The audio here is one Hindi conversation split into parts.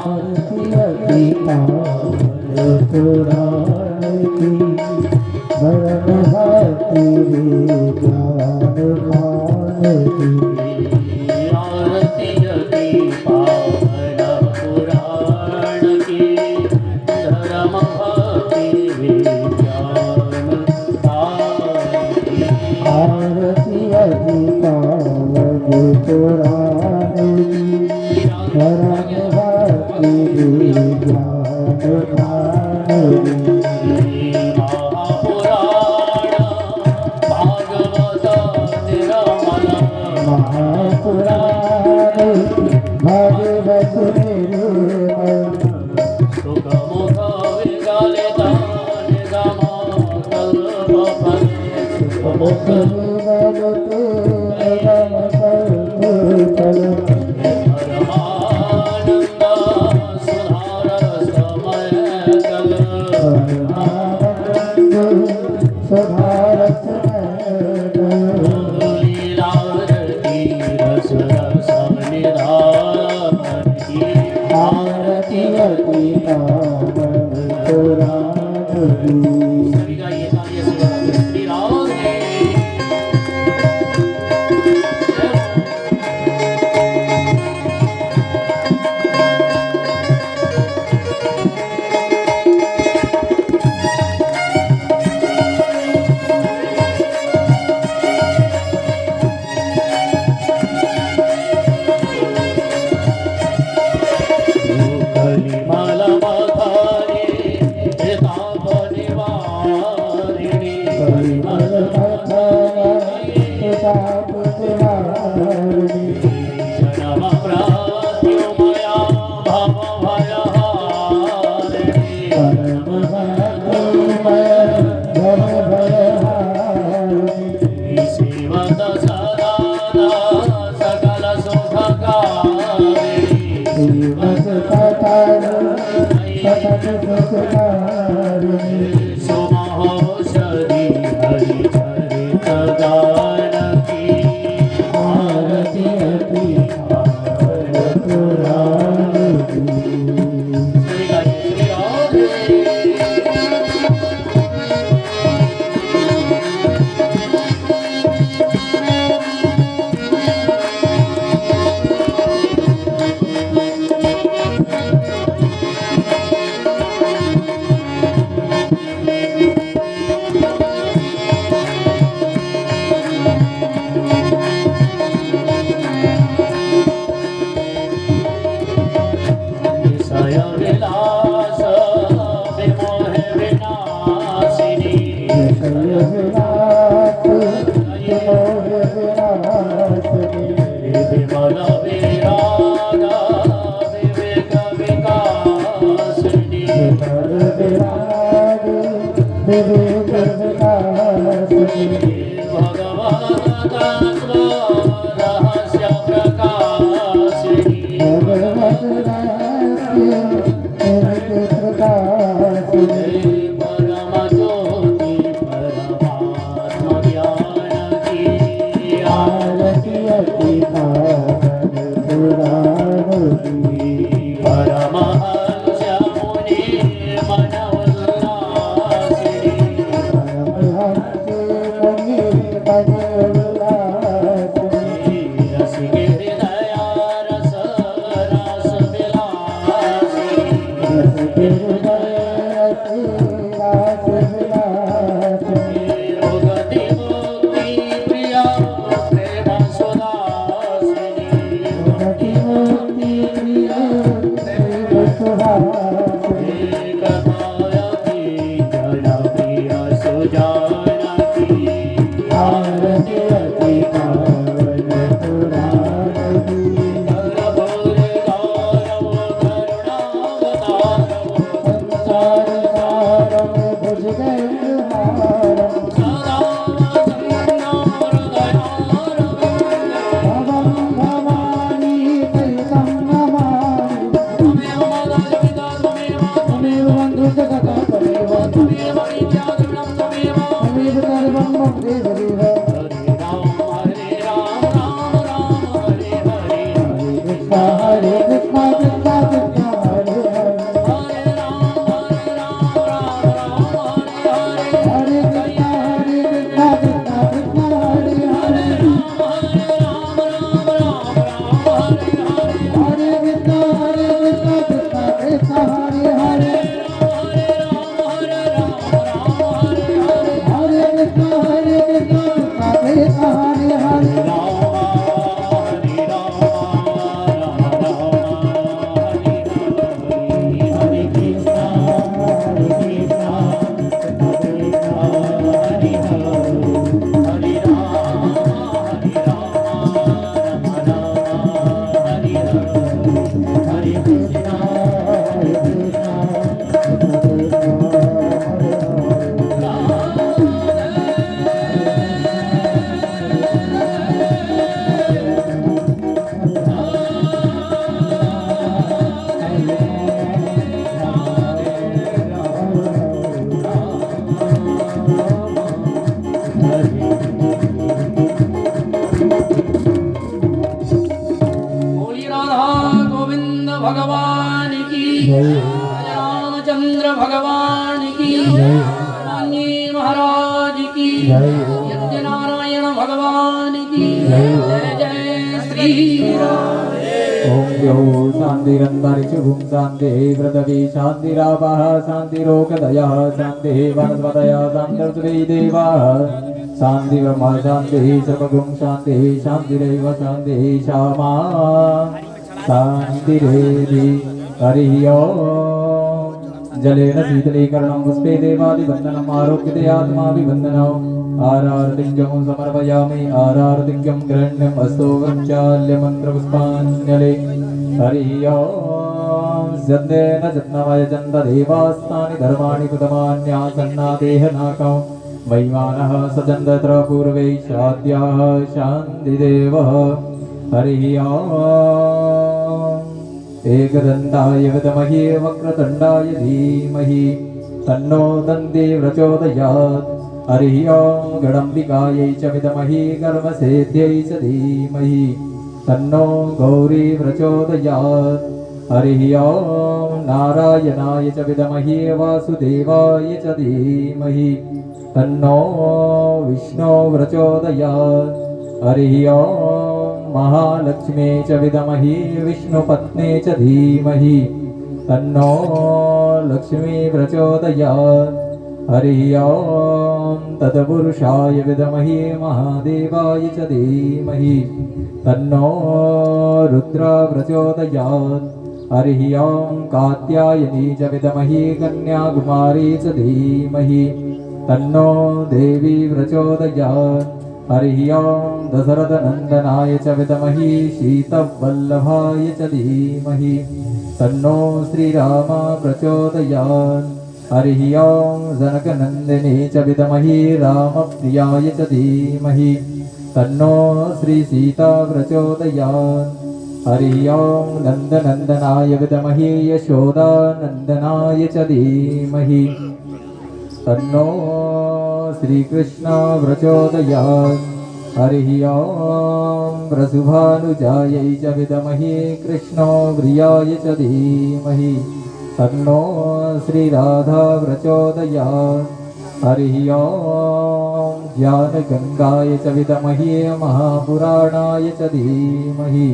Bye. भगवान की, रामचंद्र भगवान की, हनुमान जी महाराज की, सत्यनारायण भगवान की जय जय श्री राम। ओम द्यौ शान्तिरन्तरिक्षभुं शान्तिः पृथिवी शान्तिरापः शान्तिरोषधयः शान्तिः वनस्पतयः शान्तिर्पृथिवी देवाः शान्ति ब्रह्म शान्तिः सर्वगुं शान्तिः शान्तिरेव शान्तिः श्यामा शान्तिरेधि हरिः ओम्। जलेन शीतलीकरणं पुष्पे देवादिवन्दनम् आरोग्यते आत्माभिवन्दनम् आरार्तिक्यं समर्पयामि आरार्तिक्यं गृह्ण्यम् अस्तो वृक्षाल्यमन्त्रपुष्पाञ्जलि हरिः ओम्। जन्देन जत्नमय चन्ददेवास्तानि धर्माणि कृतमान्यासन्नादेहनाकं वैमानः सचन्दत्र पूर्वै शाद्याः शान्तिदेवः हरिः ओम्। एकदन्ताय विद्महे वक्रतुण्डाय धीमहि तन्नो दन्ती प्रचोदयात् हरिः ओम्। गणम्बिकायै च विद्महे कर्मसिद्ध्यै च धीमहि तन्नो गौरी प्रचोदयात् हरिः ओम्। नारायणाय च विद्महे वासुदेवाय च धीमहि तन्नो विष्णु प्रचोदयात् हरिः ओम्। महालक्ष्मी च विद्महे विष्णुपत्नी च धीमहि तन्नो लक्ष्मी प्रचोदयात् हरिः ओम्। तत्पुरुषाय विद्महे महादेवाय च धीमहि तन्नो रुद्र प्रचोदयात् हरिः ओम्। कात्यायनी च विद्महे कन्याकुमारी च धीमहि तन्नो देवी प्रचोदयात् हरिः ओम्। दशरथनन्दनाय च विद्महे सीतवल्लभाय च धीमहि तन्नो श्रीराम प्रचोदयात् हरिः ओम्। जनकनन्दिनी च विद्महे रामप्रियाय च धीमहि तन्नो श्रीसीता प्रचोदयात् हरिः ओम्। नन्दनन्दनाय विद्महे यशोदानन्दनाय च धीमहि तन्नो श्रीकृष्ण प्रचोदयात् हरिः ओम्। वृषभानुजायै च विद्महे कृष्णप्रियाय च धीमहि तन्नो श्रीराधा प्रचोदयात् हरिः ओम्। ज्ञानगङ्गाय च विद्महे महापुराणाय च धीमहि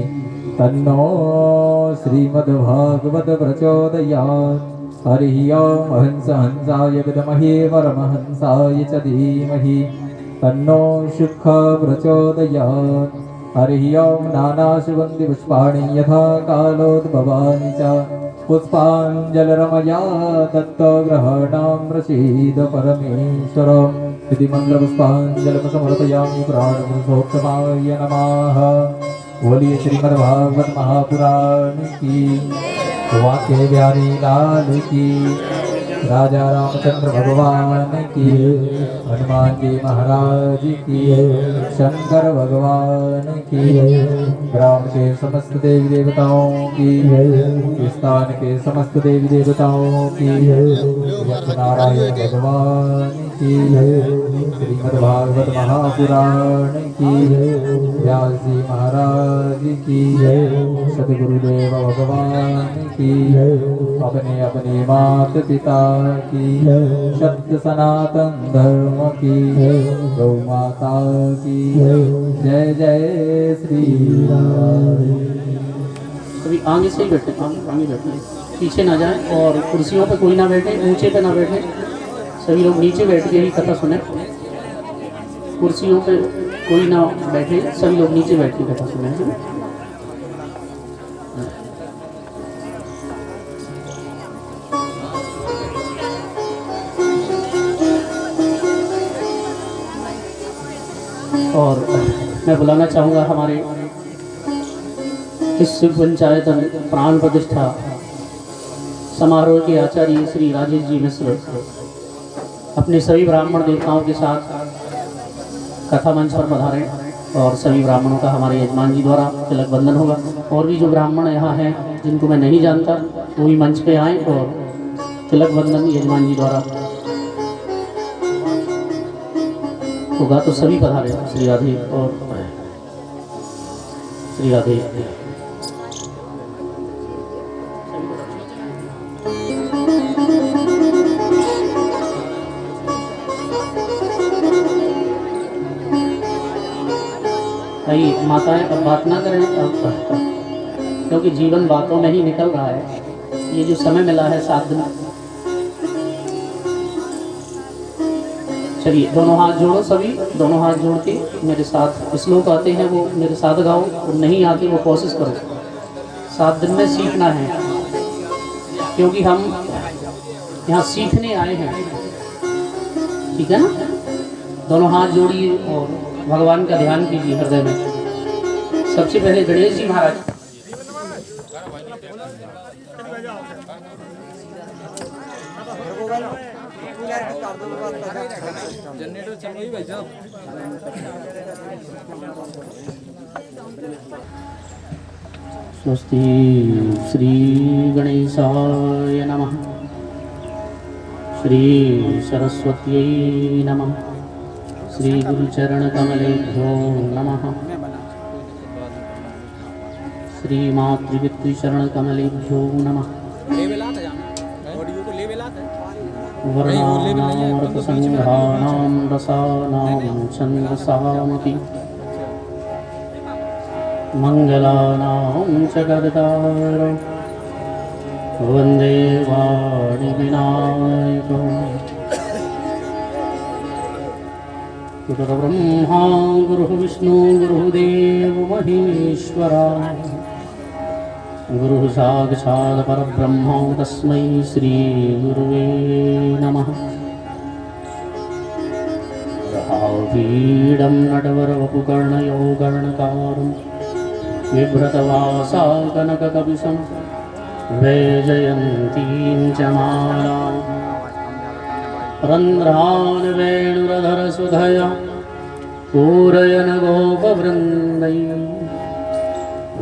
तन्नो श्रीमद्भागवत प्रचोदयात् हरिः ओम्। हंसाय विद्महे परमहंसाय च धीमहि तन्नो शुक प्रचोदयात् हरिः ओम्। नानासुगन्धिपुष्पाणि यथा कालोद्भवानि च पुष्पाञ्जलिरमया दत्तग्रहणां प्रसीद परमेश्वर इति मन्त्रपुष्पाञ्जलिं समर्पयामि प्राणपुरुषोत्तमाय नमः। बोलिए श्रीमद्भागवत महापुराण की, वाक्य बिहारी लाल की, राजा रामचंद्र भगवान की, हनुमान जी महाराज की, शंकर भगवान की, ग्राम के समस्त देवी देवताओं की, स्थान के समस्त देवी देवताओं की, नारायण भगवान की, श्रीमद्भागवत महापुराण की, व्यास जी महाराज की, सदगुरुदेव भगवान की, अपने अपने माता पिता की, सत्य सनातन धर्म की, गौ माता की जय जय श्री राम। अभी आगे से ही बैठे, आगे बैठे, पीछे ना जाएं और कुर्सियों पे कोई ना बैठे, ऊंचे पे ना बैठे, सभी लोग नीचे बैठ के ही कथा सुने। कुर्सियों पे कोई ना बैठे, सभी लोग नीचे बैठ के कथा सुने। और मैं बुलाना चाहूँगा हमारे इस शिव पंचायत प्राण प्रतिष्ठा समारोह के आचार्य श्री राजेश जी मिश्र अपने सभी ब्राह्मण देवताओं के साथ कथा मंच पर पधारें और सभी ब्राह्मणों का हमारे यजमान जी द्वारा तिलक बंधन होगा। और भी जो ब्राह्मण यहाँ हैं जिनको मैं नहीं जानता वो भी मंच पे आएँ और तिलक बंधन यजमान जी द्वारा होगा। तो सभी पधारे। श्री राधे और श्री राधे। भाई माताएं अब बात ना करें अब, क्योंकि जीवन बातों में ही निकल रहा है। ये जो समय मिला है 7 दिन, चलिए दोनों हाथ जोड़ो, सभी दोनों हाथ जोड़ के मेरे साथ श्लोक आते हैं वो मेरे साथ गाओ, और नहीं आते वो कोशिश करो। 7 दिन में सीखना है, क्योंकि हम यहाँ सीखने आए हैं, ठीक है ना। दोनों हाथ जोड़िए और भगवान का ध्यान कीजिए हृदय में। सबसे पहले गणेश जी महाराज, स्वस्ति श्री गणेशाय नमः, श्री सरस्वत्यै नमः, श्री गुरुचरण कमलेभ्यो नमः, श्री मातृपितृचरण कमलेभ्यो नमः। वर्णानामर्थसंग्रहाणां रसानां छन्दसामपि मङ्गलानां च कर्तारं वन्दे वाणिविनायकम्। गुरुर्ब्रह्मा गुरुर्विष्णु गुरुदेव महेश्वरा, गुरुः साक्षात् परब्रह्म तस्मै श्री गुरुवे नमः। भावीडं नटवरवपुकर्णयो कर्णकारं बिभ्रतवासा कनककपिशं वैजयन्तीं च मालां, रन्ध्रान् वेणुरधरसुधया पूरयन् गोपवृन्दैः,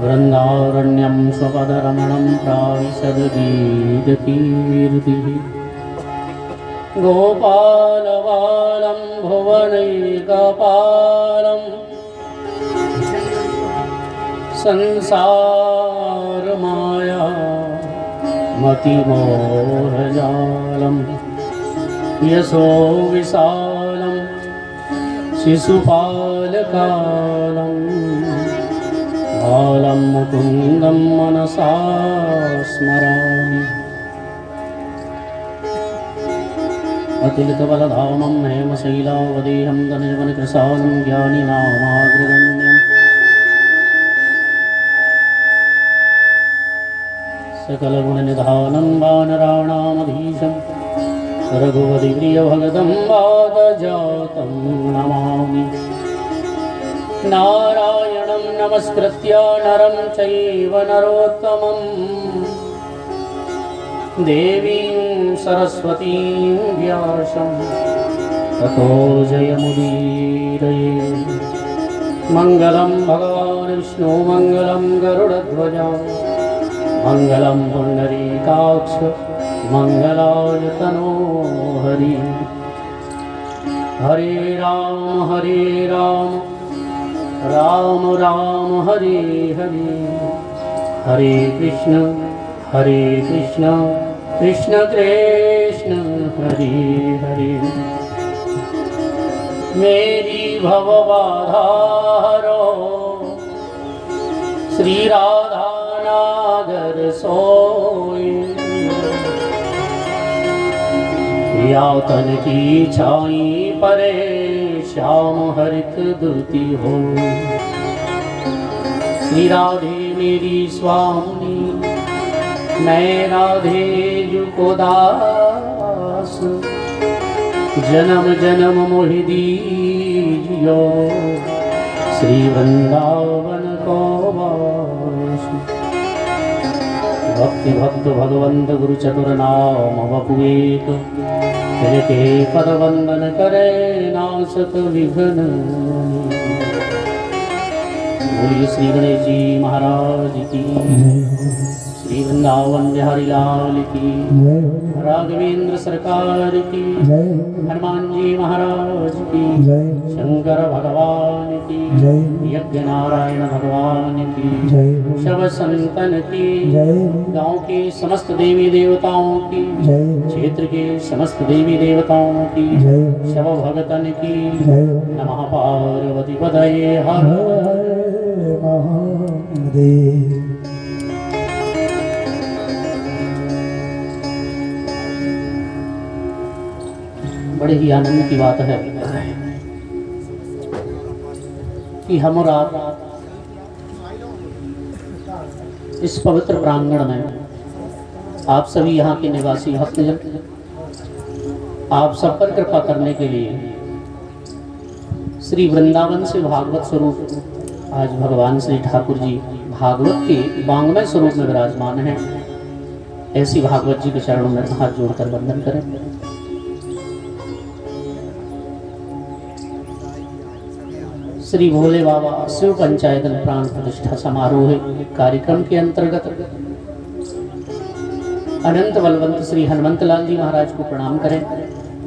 वृन्दारण्यं स्वपदरमणं प्राविशद्गीतकीर्तिः। गोपालबालं भुवनैकपालं संसारमाया मतिमोहजालं, यशो विशालं शिशुपालकालं, बालं मुकुन्दं मनसा स्मरामि। अतुलितबलधामं हेमशैलावदेहं धनजवनकृशानं ज्ञानिनामाग्रगण्यं, सकलगुणनिधानं वानराणामधीशं, रघुपतिप्रियभगतं वादजातं नमामि। नारायणं नमस्कृत्य नरं चैव नरोत्तमं, देवीं सरस्वतीं व्यासं ततो जयमुदीरये। मङ्गलं भगवान् विष्णु मङ्गलं गरुडध्वजा, मङ्गलं पुण्डरीकाक्ष मङ्गलाय तनो हरि। हरे राम राम राम हरे हरे, हरे कृष्ण कृष्ण कृष्ण हरे हरे। मेरी भवबाधारो श्री राधा नागर सोई, यातन की छाई परे श्याम हरित दुति हो। श्री राधे मेरी स्वामी, मैं राधे जु को दास, जन्म जन्म मोहि दीजियो श्री वृंदावन को वास। भक्ति भक्त भगवंत गुरु चतुर नाम वपुएक, के पद वंदन करे नासत विघ्न। बोलिए श्री गणेश जी महाराज की। श्री वृंदावन बिहारी लाल की, राघवेंद्र सरकार की, हनुमान जी महाराज की, शंकर भगवान की, यज्ञ नारायण भगवान की, शव संतन की, गांव के समस्त देवी देवताओं की, क्षेत्र के समस्त देवी देवताओं की, शव भगतन की। नमः पार्वती पतये हर महादेव। बड़े ही आनंद की बात है कि हम और आप इस पवित्र प्रांगण में, आप सभी यहाँ के निवासी भक्तजन, आप सब पर कृपा करने के लिए श्री वृंदावन से भागवत स्वरूप आज भगवान श्री ठाकुर जी भागवत के वांग्मय स्वरूप में विराजमान हैं। ऐसी भागवत जी के चरणों में हाथ जोड़कर वंदन करें। श्री भोले बाबा शिव पंचायतन प्राण प्रतिष्ठा समारोह कार्यक्रम के अंतर्गत अनंत बलवंत श्री हनुमंत लाल जी महाराज को प्रणाम करें।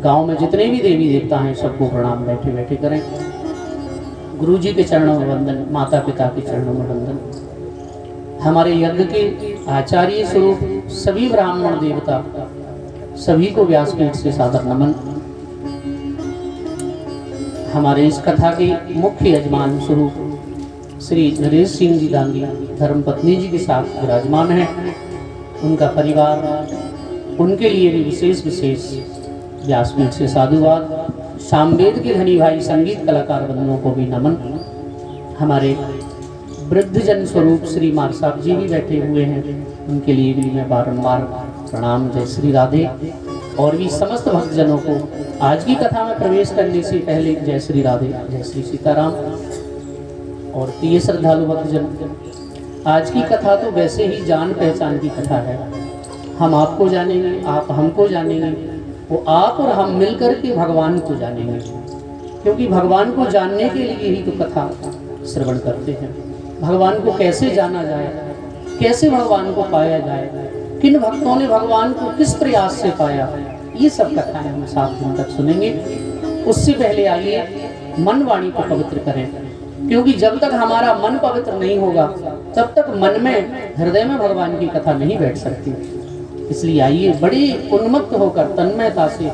गांव में जितने भी देवी देवता हैं सबको प्रणाम बैठे बैठे करें। गुरु जी के चरणों में वंदन, माता पिता के चरणों में वंदन। हमारे यज्ञ के आचार्य स्वरूप सभी ब्राह्मण देवता सभी को व्यासपीठ से सादर नमन। हमारे इस कथा के मुख्य यजमान स्वरूप श्री नरेश सिंह जी दांगी धर्मपत्नी जी के साथ विराजमान हैं। उनका परिवार, उनके लिए भी विशेष विशेष व्यासपीठ से साधुवाद। सामवेद के धनी भाई संगीत कलाकार बंधुओं को भी नमन। हमारे वृद्धजन स्वरूप श्री मार साहब जी भी बैठे हुए हैं, उनके लिए भी मैं बारंबार प्रणाम। जय श्री राधे। और भी समस्त भक्तजनों को आज की कथा में प्रवेश करने से पहले जय श्री राधे, जय श्री सीताराम। और प्रिय श्रद्धालु भक्तजन, आज की कथा तो वैसे ही जान पहचान की कथा है। हम आपको जानेंगे, आप हमको जानेंगे, वो आप और हम मिलकर के भगवान को जानेंगे। क्योंकि भगवान को जानने के लिए ही तो कथा श्रवण करते हैं। भगवान को कैसे जाना जाए, कैसे भगवान को पाया जाए, किन भक्तों ने भगवान को किस प्रयास से पाया, ये सब कथाएं हम 7 दिन तक सुनेंगे। उससे पहले आइए मन वाणी को पवित्र करें, क्योंकि जब तक हमारा मन पवित्र नहीं होगा तब तक मन में, हृदय में भगवान की कथा नहीं बैठ सकती। इसलिए आइए बड़ी उन्मत्त होकर तन्मयता से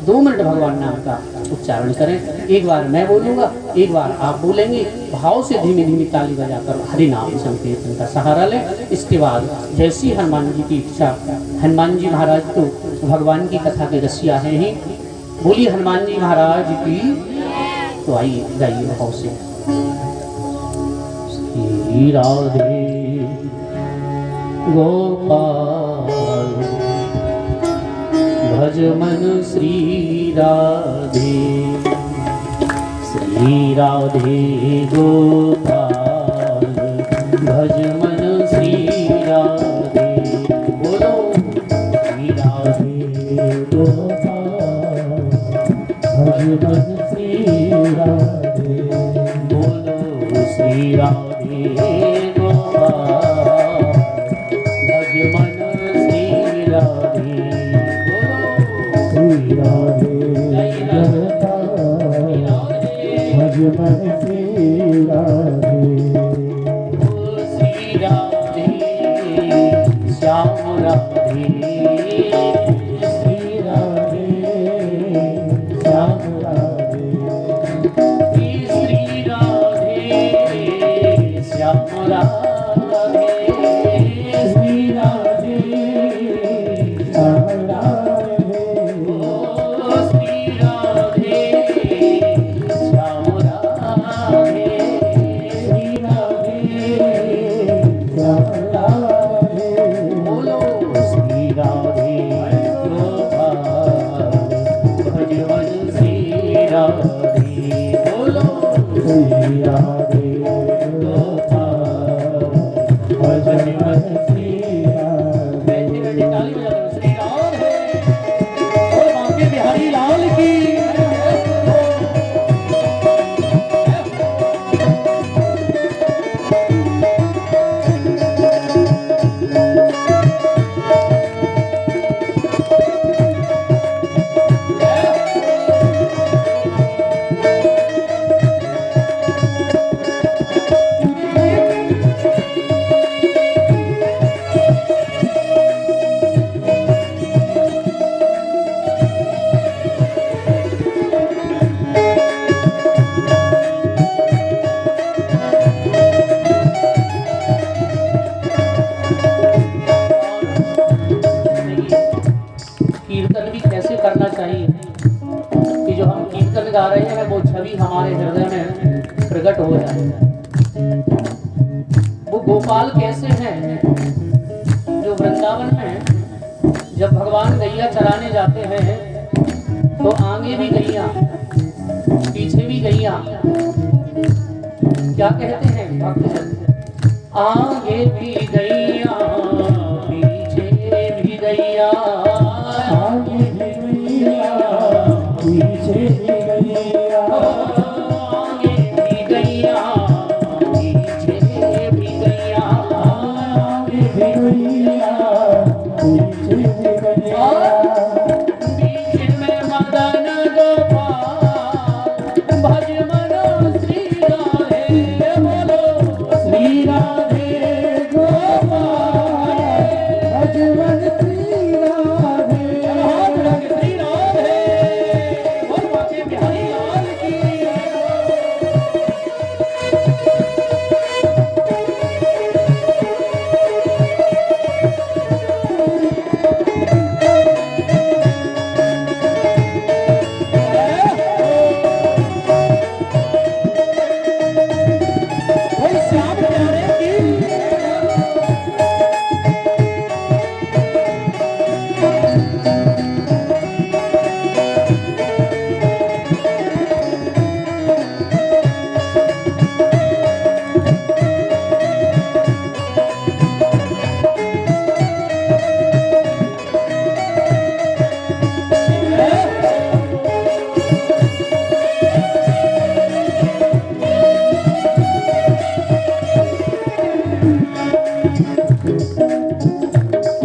2 मिनट भगवान नाम का उच्चारण करें। एक बार मैं बोलूँगा, एक बार आप बोलेंगे। भाव से धीमी धीमी ताली बजाकर हरि नाम संकीर्तन का सहारा लें। इसके बाद जैसी हनुमान जी की इच्छा, हनुमान जी महाराज तो भगवान की कथा के रसिया हैं ही। बोलिए हनुमान जी महाराज की। तो आइए गाइए भाव से। श्री राधे गोपाल भज मन श्री राधे, श्री राधे गोपाल भज मन श्री राधे। बोलो श्री राधे गोपाल भज मन श्री राधे। बोलो श्री राधे गोपाल भज मन श्री राधे। श्री राधे भज मन श्री राधे। श्री राधे श्याम राधे, श्री राधे श्याम राधे। श्री राधे श्याम राधे, श्री राधे श्याम राधे। श्री राधे श्याम राधे, श्री राधे श्याम राधे। बोलो श्री राधे गोपाल भज मन श्री राधे। बोलो श्री राधे गोपाल भज मन श्री राधे। बैठे बैठे ताली बजाकर श्री राधे और बांके बिहारी लाल की। हमारे हृदय में प्रकट हो जाए। वो गोपाल कैसे हैं जो वृंदावन में जब भगवान गैया चराने जाते हैं तो आगे भी गैया पीछे भी गैया, क्या कहते हैं भक्तजन, आगे भी गैया पीछे भी गैया, आगे भी गैया पीछे भी गैया, आगे भी गैया पीछे भी गैया, आगे भी गैया पीछे भी गैया, बीच में मदन गोपाल भज मनो श्री राधे, बोलो श्री राधे गोपाल भजवन श्री राधे, श्री राधे, बोल बाके बिहारी लाल की। बोल श्याम प्यारे की।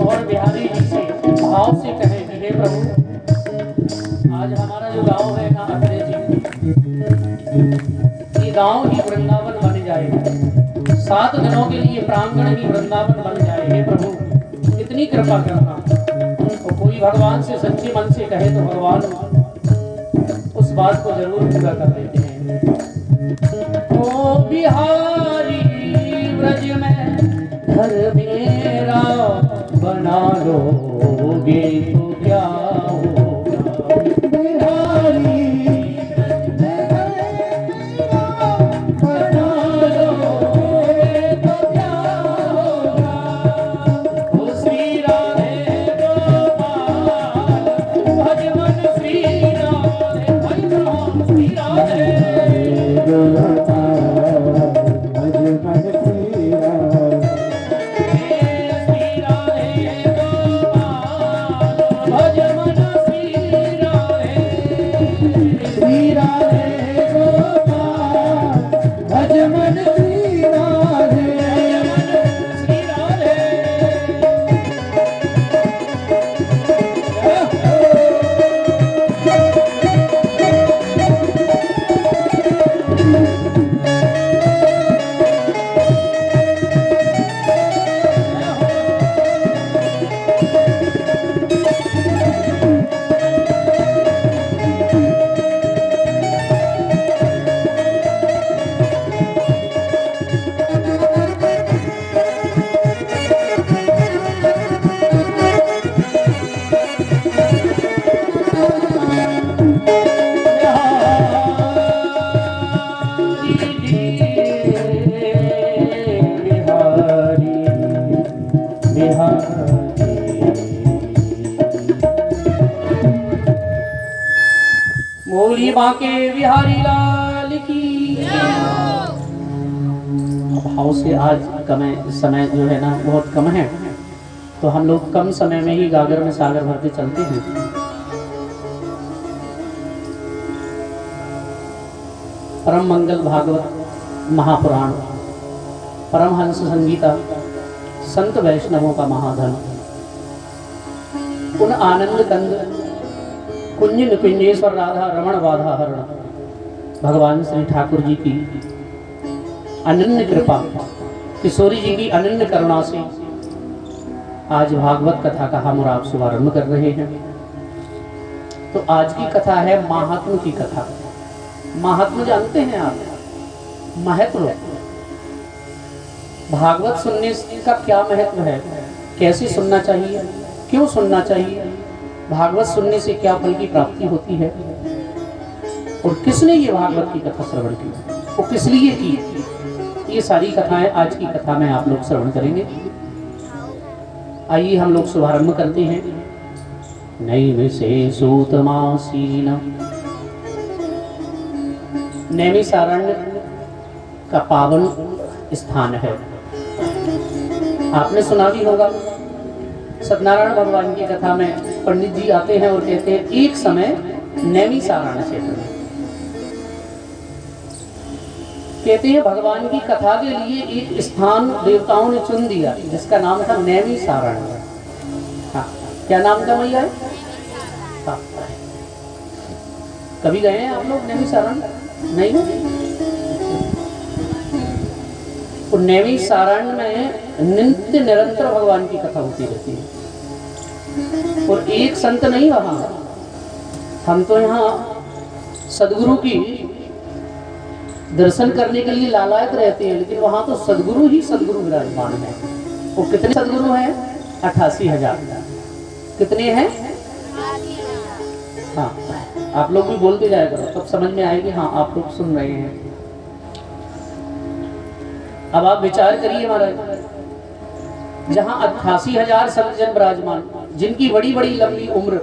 और बिहारी जी से भाव से कहें कि हे प्रभु, आज हमारा जो गांव है ना अखरे जी, ये गांव ही वृंदावन बन जाए, 7 दिनों के लिए प्रांगण ही वृंदावन बन जाए। हे प्रभु इतनी कृपा करना। और कोई भगवान से सच्चे मन से कहे तो भगवान उस बात को जरूर पूरा कर देते हैं। ओ बिहारी ब्रज में घर मेरा बना लोगे तो क्या होगा, बिहारी बना लोगे तो क्या होगा। ओ श्री राधे गोपाल भज मन श्री राधे, भज मन श्री राधे। भजवन श्री राधे, श्री राधे गोपाल भजवन श्री राधे, मोरी बांके बिहारी लाल की। भाव से आज समय जो है ना बहुत कम है, तो हम लोग कम समय में ही गागर में सागर भरते चलते हैं। परम मंगल भागवत महापुराण, परमहंस संगीता, संत वैष्णवों का महाधन, उन आनंद कंद कुंज निकुंजेश्वर राधा रमण बाधा हरण भगवान श्री ठाकुर जी की अनन्य कृपा, किशोरी जी की अनन्य करुणा से आज भागवत कथा का हम और आप शुभारंभ कर रहे हैं। तो आज की कथा है महात्म की कथा। महात्म जानते हैं आप? महत्व। भागवत सुनने का क्या महत्व है, कैसे सुनना चाहिए, क्यों सुनना चाहिए, भागवत सुनने से क्या फल की प्राप्ति होती है। और किसने ये भागवत की कथा श्रवण की, वो किस लिए की, ये सारी कथाएं आज की कथा में आप लोग श्रवण करेंगे। आइए हम लोग शुभारंभ करते हैं। नैमिषेषूतमासीन, नैमिषारण्य का पावन स्थान है। आपने सुना भी होगा, सत्यनारायण भगवान की कथा में पंडित जी आते हैं और कहते हैं एक समय नैमिषारण्य क्षेत्र में, कहते हैं भगवान की कथा के लिए एक स्थान देवताओं ने चुन दिया जिसका नाम था नैमिषारण्य। हाँ, क्या नाम था भैया? हाँ, कभी गए हैं आप लोग नैमिषारण्य? नहीं। तो नैमिषारण्य में नित्य निरंतर भगवान की कथा होती रहती है और एक संत नहीं वहां। हम तो यहाँ सदगुरु की दर्शन करने के लिए लालायत रहते हैं, लेकिन वहां तो सदगुरु ही सदगुरु विराजमान है। वो कितने सदगुरु हैं? 88,000। कितने हैं? हाँ, आप लोग भी बोलते जाया करो, तब समझ में आएगी हाँ आप लोग सुन रहे हैं। अब आप विचार करिए महाराज, जहां 88,000 संत जन विराजमान, जिनकी बड़ी बड़ी लंबी उम्र,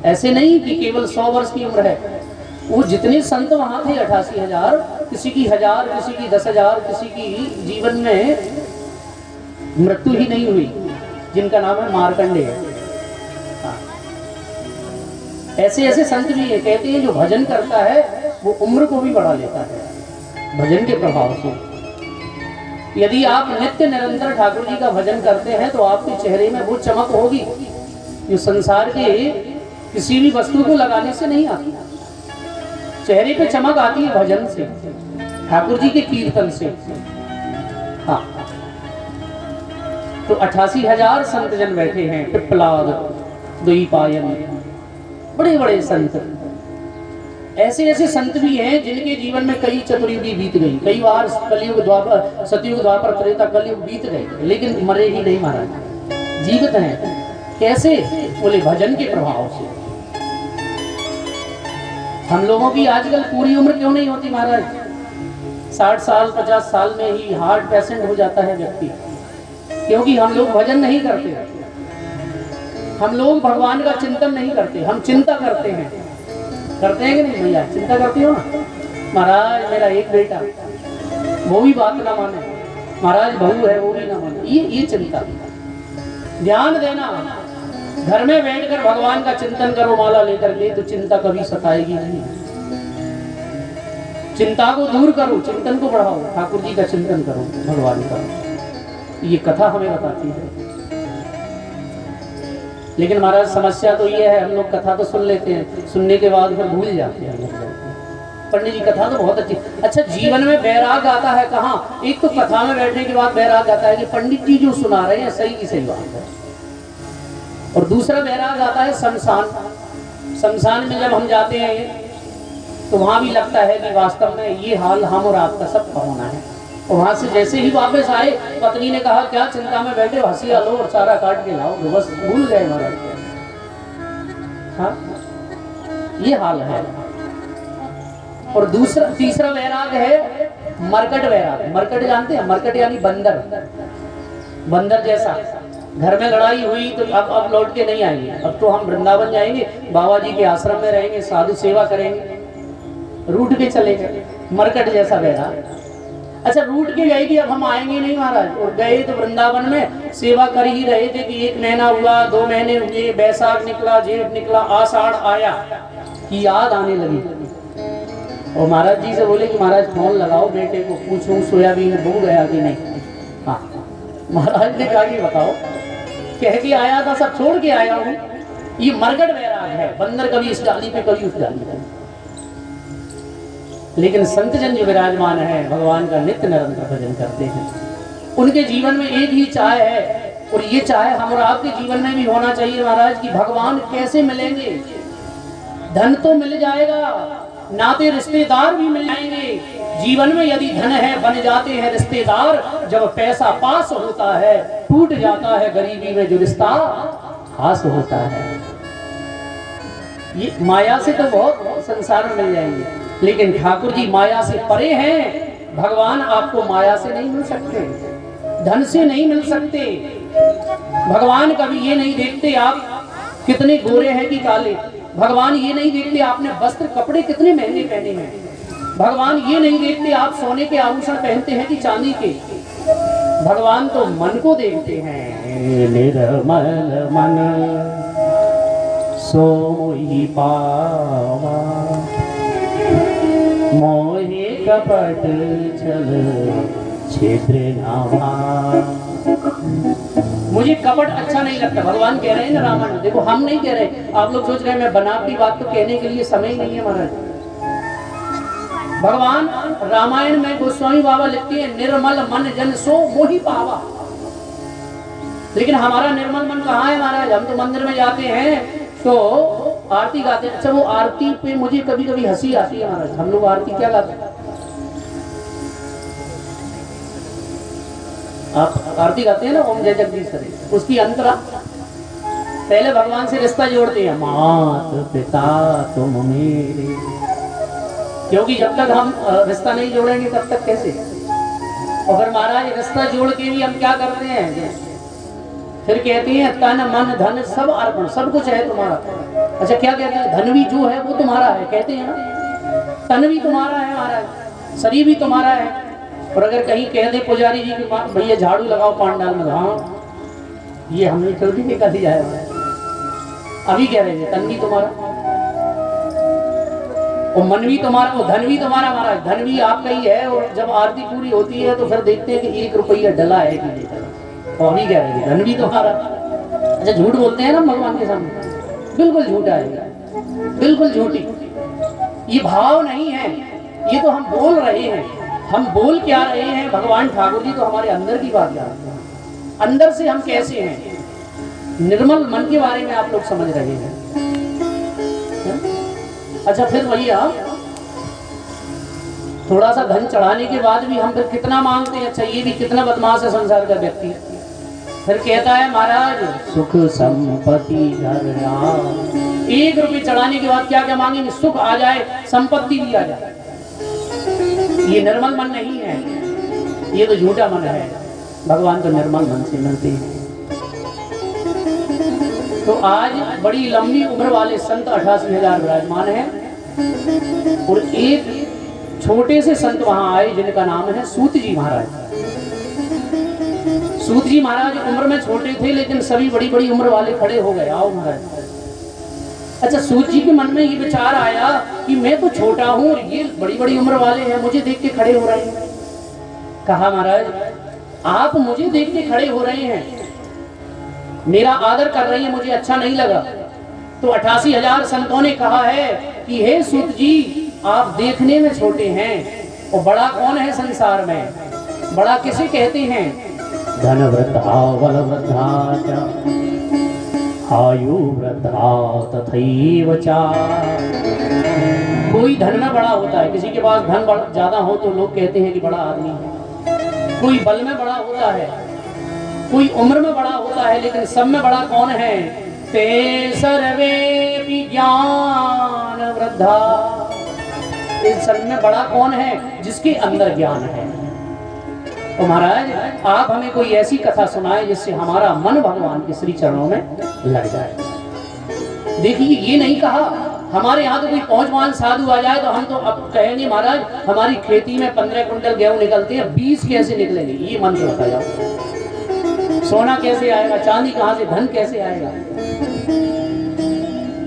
ऐसे नहीं कि केवल 100 वर्ष की उम्र है, वो जितने संत वहां थे 88,000, किसी की 1000, किसी की 10,000, किसी की जीवन में मृत्यु ही नहीं हुई, जिनका नाम है मार्कंडेय। ऐसे ऐसे संत भी है, कहते हैं जो भजन करता है वो उम्र को भी बढ़ा लेता है भजन के प्रभाव से। यदि आप नित्य निरंतर ठाकुर जी का भजन करते हैं तो आपके चेहरे में वो चमक होगी जो संसार के किसी भी वस्तु को लगाने से नहीं आती। चेहरे पे चमक आती है भजन से, ठाकुर जी के कीर्तन से। हाँ, तो 88,000 संत जन बैठे हैं। पिप्पलाद, द्वैपायन, बड़े बड़े संत, ऐसे ऐसे संत भी हैं जिनके जीवन में कई चतुर्युगी बीत गई, कई बार कलयुग द्वापर, सतयुग द्वापर, त्रेता, कलयुग बीत गए, लेकिन मरे ही नहीं महाराज, जीवित हैं। कैसे? बोले भजन के प्रभाव से। हम लोगों की आजकल पूरी उम्र क्यों नहीं होती महाराज? 60 साल 50 साल में ही हार्ट पेशेंट हो जाता है व्यक्ति, क्योंकि हम लोग भजन नहीं करते, हम लोग भगवान का चिंतन नहीं करते, हम चिंता करते हैं। करते हैं कि नहीं भैया? चिंता करती हो ना? महाराज मेरा एक बेटा, वो भी बात ना माने, महाराज बहू है वो भी ना माने, ये चिंता। ध्यान देना, घर में बैठकर भगवान का चिंतन करो माला लेकर के, तो चिंता कभी सताएगी नहीं। चिंता को दूर करो, चिंतन को बढ़ाओ, ठाकुर जी का चिंतन करो, भगवान का। ये कथा हमें बताती है। लेकिन महाराज समस्या तो ये है, हम लोग कथा तो सुन लेते हैं, सुनने के बाद फिर भूल जाते हैं। पंडित जी कथा तो बहुत अच्छी। अच्छा, जीवन में बैराग आता है कहाँ? एक तो कथा में बैठने के बाद बैराग आता है कि पंडित जी जो सुना रहे हैं सही की सही बात है, और दूसरा बैराग आता है शमशान। शमशान में जब हम जाते हैं तो वहां भी लगता है कि वास्तव में ये हाल हम और आपका सबका होना है। और वहां से जैसे ही वापस आए, पत्नी ने कहा क्या चिंता में बैठे, हंसिया लो और सारा काट के लाओ, तो बस भूल गए महाराज। हाँ, ये हाल है। और तीसरा वैराग है मरकट वैराग। मरकट जानते हैं? मरकट यानी बंदर, बंदर जैसा। घर में लड़ाई हुई तो अब लौट के नहीं आएंगे, अब तो हम वृंदावन जाएंगे, बाबा जी के आश्रम में रहेंगे, साधु सेवा करेंगे, रूठ के चले गए, मरकट जैसा वैराग। अच्छा, रूठ के गए कि अब हम आएंगे नहीं महाराज, और गए तो वृंदावन में सेवा कर ही रहे थे कि 1 महीना हुआ, 2 महीने हुए, बैसाख निकला, जेठ निकला, आषाढ़ आया कि याद आने लगी। और महाराज जी से बोले कि महाराज फोन लगाओ बेटे को, पूछूं सोयाबीन बो गया कि नहीं। हाँ, महाराज ने कहा कि बताओ। कह के आया था, सब छोड़ के आया हूँ। ये मरकट वैराग है, बंदर कभी इस डाली पे कभी उस डाली पे। लेकिन संत जन जो विराजमान है, भगवान का नित्य निरंतर भजन करते हैं, उनके जीवन में एक ही चाह है, और ये चाह हम और आपके जीवन में भी होना चाहिए महाराज, कि भगवान कैसे मिलेंगे। धन तो मिल जाएगा, नाते रिश्तेदार भी मिल जाएंगे। जीवन में यदि धन है बन जाते हैं रिश्तेदार, जब पैसा पास होता है टूट जाता है गरीबी में जो रिश्ता खास होता है। ये माया से तो बहुत संसार में मिल जाएंगे, लेकिन ठाकुर जी माया से परे हैं। भगवान आपको माया से नहीं मिल सकते, धन से नहीं मिल सकते। भगवान कभी ये नहीं देखते आप कितने गोरे हैं कि काले। भगवान ये नहीं देखते आपने वस्त्र कपड़े कितने महंगे पहने हैं। भगवान ये नहीं देखते आप सोने के आभूषण पहनते हैं कि चांदी के। भगवान तो मन को देखते हैं। निर्मल मन सोई पावा, मोहे कपट छल छिद्र नावा। मुझे कपट अच्छा नहीं लगता। भगवान कह रहे हैं ना रामायण, देखो हम नहीं कह रहे। आप लोग सोच रहे हैं मैं बनावटी बात तो कहने के लिए समय नहीं है महाराज। भगवान रामायण में गोस्वामी बाबा लिखते हैं निर्मल मन जन सो मोहि पावा। लेकिन हमारा निर्मल मन कहाँ है महाराज? हम तो मंदिर में जाते हैं तो आरती गाते हैं। अच्छा, वो आरती पे मुझे कभी कभी हंसी आती है महाराज। हम लोग आरती क्या गाते हैं? आप आरती गाते हैं ना, ओम जय जगदीश हरे। उसकी अंतरा पहले भगवान से रिश्ता जोड़ते हैं, मात पिता तुम मेरे। क्योंकि जब तक हम रिश्ता नहीं जोड़ेंगे तब तक कैसे? और फिर महाराज रिश्ता जोड़ के भी हम क्या करते हैं? फिर कहते हैं तन मन धन सब अर्पण, सब कुछ है तुम्हारा। अच्छा, क्या कहते हैं? धन भी जो है वो तुम्हारा है, कहते हैं ना। तन भी तुम्हारा है महाराज, शरीर भी तुम्हारा है। और अगर कहीं कह दे पुजारी जी के पास भैया झाड़ू लगाओ पांडाल में, हाँ ये हमने जल्दी निकल ही जाएगा। अभी कह रहे थे तन भी तुम्हारा और मन भी तुम्हारा और धन भी तुम्हारा महाराज। धन भी आपका ही है। और जब आरती पूरी होती है तो फिर देखते हैं कि 1 रुपया डला है कि नहीं। और अभी कह रहे थे धन भी तुम्हारा। अच्छा, झूठ बोलते हैं ना भगवान के सामने? बिल्कुल झूठा है, बिल्कुल झूठी। ये भाव नहीं है, ये तो हम बोल रहे हैं। हम बोल क्या रहे हैं? भगवान ठाकुर जी तो हमारे अंदर की बात जानते हैं, अंदर से हम कैसे हैं। निर्मल मन के बारे में आप लोग समझ रहे हैं। अच्छा, फिर भैया थोड़ा सा धन चढ़ाने के बाद भी हम फिर कितना मांगते हैं। अच्छा, ये भी कितना बदमाश है संसार का व्यक्ति। फिर कहता है महाराज सुख संपत्ति घर। 1 रुपये चढ़ाने के बाद क्या क्या मांगेंगे? सुख आ जाए, संपत्ति भी आ जाए। ये निर्मल मन नहीं है, ये तो झूठा मन है। भगवान तो निर्मल मन से मिलते हैं। तो आज बड़ी लंबी उम्र वाले संत 88,000 विराजमान हैं। और एक छोटे से संत वहां आए जिनका नाम है सूत जी महाराज। सूत जी महाराज उम्र में छोटे थे, लेकिन सभी बड़ी बड़ी उम्र वाले खड़े हो गए। आओ महाराज। अच्छा, सूत जी के मन में ये विचार आया कि मैं तो छोटा हूँ और ये बड़ी बड़ी उम्र वाले हैं, मुझे देख के खड़े हो रहे हैं। कहा महाराज आप मुझे देख के खड़े हो रहे हैं, मेरा आदर कर रही है, मुझे अच्छा नहीं लगा। तो 88,000 संतों ने कहा है कि हे सूत जी, आप देखने में छोटे हैं और बड़ा कौन है संसार में? बड़ा किसे कहते हैं? धन वृद्धा बल वृद्धा आयु वृद्धा तथैव चा। कोई धन में बड़ा होता है, किसी के पास धन ज्यादा हो तो लोग कहते हैं कि बड़ा आदमी है। कोई बल में बड़ा होता है, कोई उम्र में बड़ा होता है, लेकिन सब में बड़ा कौन है? ते सर्वे ज्ञान वृद्धा। इस सब में बड़ा कौन है? जिसके अंदर ज्ञान है। तो महाराज आप हमें कोई ऐसी कथा सुनाए जिससे हमारा मन भगवान के श्री चरणों में लग जाए। देखिए, ये नहीं कहा हमारे यहाँ तो कोई पहुंचवान साधु आ जाए तो हम तो अब कहेंगे महाराज हमारी खेती में 15 कुंटल गेहूं निकलते हैं, 20 कैसे निकलेंगे? ये मंत्र बताया। सोना कैसे आएगा? चांदी कहाँ से? धन कैसे आएगा?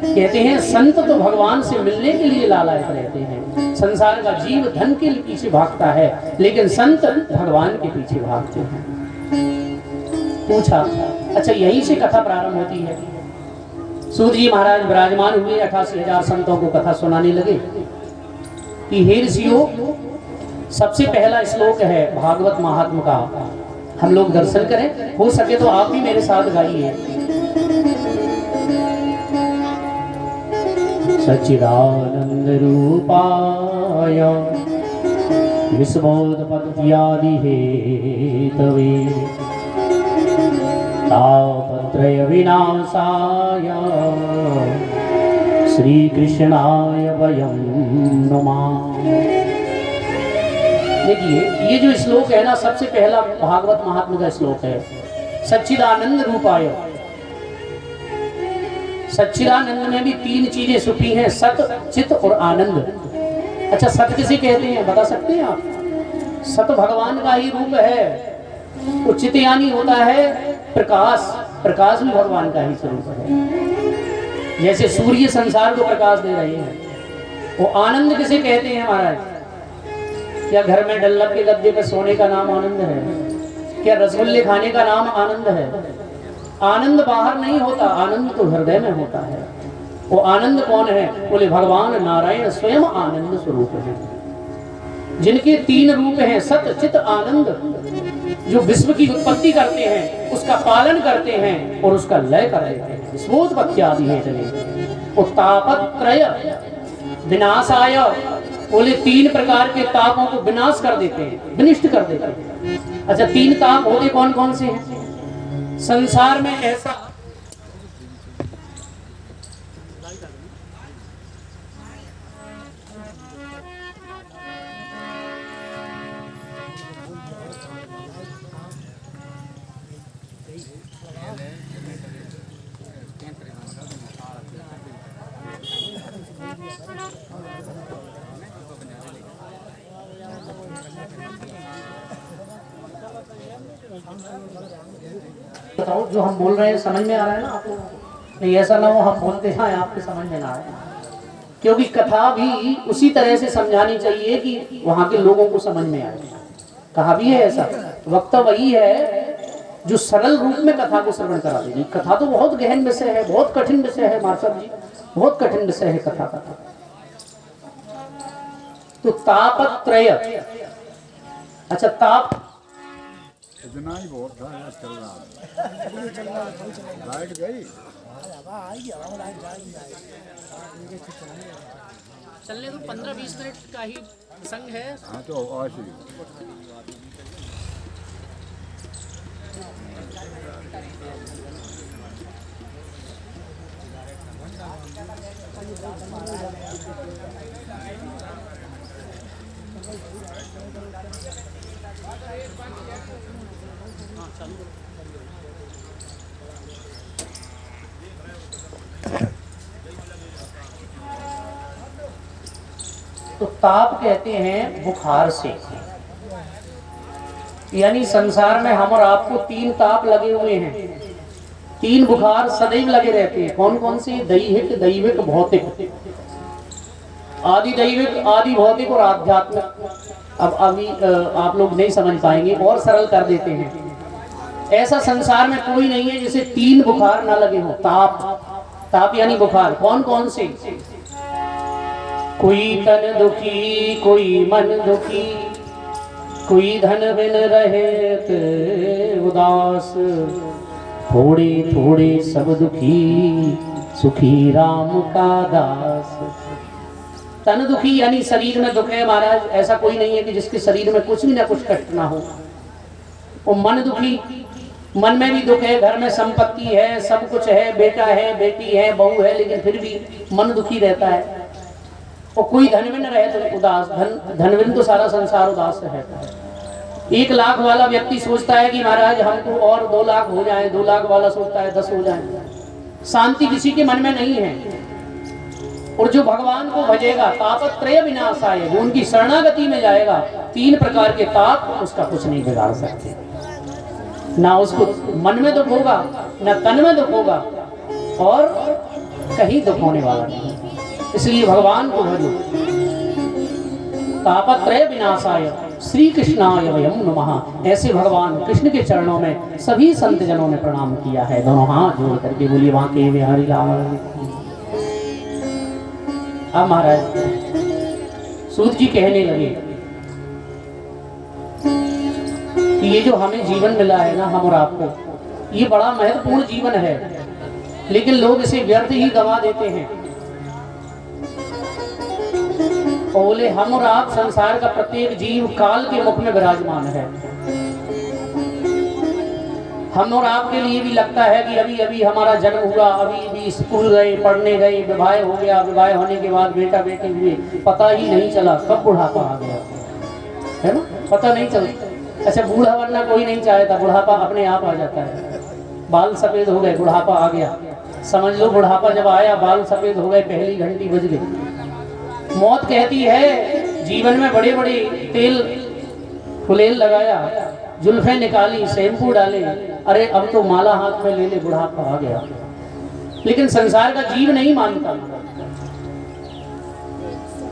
कहते हैं संत तो भगवान से मिलने के लिए लालायित रहते हैं। संसार का जीव धन के पीछे भागता है, लेकिन संत भगवान के पीछे भागते हैं। पूछा, अच्छा यहीं से कथा प्रारंभ होती है। सूत जी महाराज विराजमान हुए, 88,000 संतों को कथा सुनाने लगे कि हे ऋषियों, सबसे पहला श्लोक है भागवत महात्म का, हम लोग दर्शन करें। हो सके तो आप भी मेरे साथ गाइए। सच्चिदानंद रूपाय विस्मोदपत्यादि हेतवे तापत्रय विनाशाय श्री कृष्णाय वयं नुमः। देखिए ये जो श्लोक है ना, सबसे पहला भागवत महात्म्य का श्लोक है। सच्चिदानंद रूपाय, सच्चिदानंद में भी तीन चीजें छुपी हैं, सत, चित और आनंद। अच्छा, सत किसे कहते हैं बता सकते हैं आप? सत भगवान का ही रूप है। तो चित यानी होता है प्रकाश, प्रकाश भी भगवान का ही स्वरूप है। जैसे सूर्य संसार को प्रकाश दे रहे हैं। वो आनंद किसे कहते हैं महाराज? क्या घर में डल्लब के गद्दे पर सोने का नाम आनंद है? क्या रसगुल्ले खाने का नाम आनंद है? आनंद बाहर नहीं होता, आनंद तो हृदय में होता है। वो आनंद कौन है? बोले भगवान नारायण स्वयं आनंद स्वरूप है, जिनके तीन रूप हैं, सत, चित, आनंद, जो विश्व की उत्पत्ति करते हैं, उसका पालन करते हैं और उसका लय कर देते हैं। स्वोत्पत्त्यादि है चले। वो तापत्रय विनाशाय, बोले तीन प्रकार के तापों को विनाश कर देते हैं, विनिष्ट कर देते हैं। अच्छा, तीन ताप होते कौन कौन से हैं संसार में? ऐसा बताओ, जो हम बोल रहे हैं समझ में आ रहा है ना आपको? नहीं ऐसा ना हो हम बोलते हैं आपके समझ में ना आए, क्योंकि कथा भी उसी तरह से समझानी चाहिए कि वहां के लोगों को समझ में आए। कहा भी है ऐसा, वक्ता वही है जो सरल रूप में कथा को श्रवण करा देगी। कथा तो बहुत गहन विषय है, बहुत कठिन विषय है मार्शल जी, बहुत कठिन विषय है कथा का। तो तापत्रय, अच्छा ताप इतना ही बहुत था, चल रहा लाइट गई। चलने तो 15-20 मिनट का ही संग है। हाँ तो आज ही तो ताप कहते हैं बुखार से, यानी संसार में हम और आपको तीन ताप लगे हुए हैं, तीन बुखार सदैव लगे रहते हैं। कौन कौन से? दैहिक, दैविक, भौतिक। आदि दैविक, आदि भौतिक और आध्यात्मिक। अब अभी आप लोग नहीं समझ पाएंगे और सरल कर देते हैं। ऐसा संसार में कोई नहीं है जिसे तीन बुखार ना लगे हो। ताप, ताप यानी बुखार। कौन कौन से? कोई तन दुखी, कोई मन दुखी, कोई धन बिन रहे उदास, थोड़े थोड़े सब दुखी, सुखी राम का दास। तन दुखी यानी शरीर में दुख है महाराज, ऐसा कोई नहीं है कि जिसके शरीर में कुछ भी ना कुछ कष्ट ना हो। और मन दुखी, मन में भी दुख है, घर में संपत्ति है, सब कुछ है, बेटा है, बेटी है, बहू है, लेकिन फिर भी मन दुखी रहता है। और कोई धनविन रहे तो उदास, धनविन तो सारा संसार उदास रहता है। 1 लाख वाला व्यक्ति सोचता है कि महाराज हमको और 2 लाख हो जाए, 2 लाख वाला सोचता है 10 हो जाए। शांति किसी के मन में नहीं है। और जो भगवान को भजेगा, तापत्रय विनाशाय, वो उनकी शरणागति में जाएगा, 3 प्रकार के ताप उसका कुछ नहीं बिगाड़ सकते। ना उसको मन में दुख होगा, ना तन में दुख होगा, और कहीं दुख होने वाला नहीं। इसलिए भगवान को भजो। तापत्रय विनाशाय श्री कृष्णाय वयं नमः। ऐसे भगवान कृष्ण के चरणों में सभी संत जनों ने प्रणाम किया है। दोनों हाथ जोड़ करके बोलिए वाके बिहारी लाल। अब महाराज सूत जी कहने लगे कि ये जो हमें जीवन मिला है ना, हम और आपको, ये बड़ा महत्वपूर्ण जीवन है, लेकिन लोग इसे व्यर्थ ही गंवा देते हैं। बोले हम और आप, संसार का प्रत्येक जीव काल के मुख में विराजमान है। हम और आपके लिए भी लगता है कि अभी अभी हमारा जन्म हुआ, अभी अभी स्कूल गए, पढ़ने गए, विवाह हो गया, विवाह होने के बाद बेटा बेटी हुए, पता ही नहीं चला कब बुढ़ापा आ गया, है ना, पता नहीं चलता। अच्छा, बूढ़ा बनना कोई नहीं चाहता, बुढ़ापा अपने आप आ जाता है। बाल सफेद हो गए, बुढ़ापा आ गया, समझ लो बुढ़ापा जब आया, बाल सफेद हो गए, पहली घंटी बज गई। मौत कहती है जीवन में बड़े बड़े तेल फुलेल लगाया, जुल्फे निकाली, शैम्पू डाले, अरे अब तो माला हाथ में ले ले, बुढ़ापा आ गया। लेकिन संसार का जीव नहीं मानता।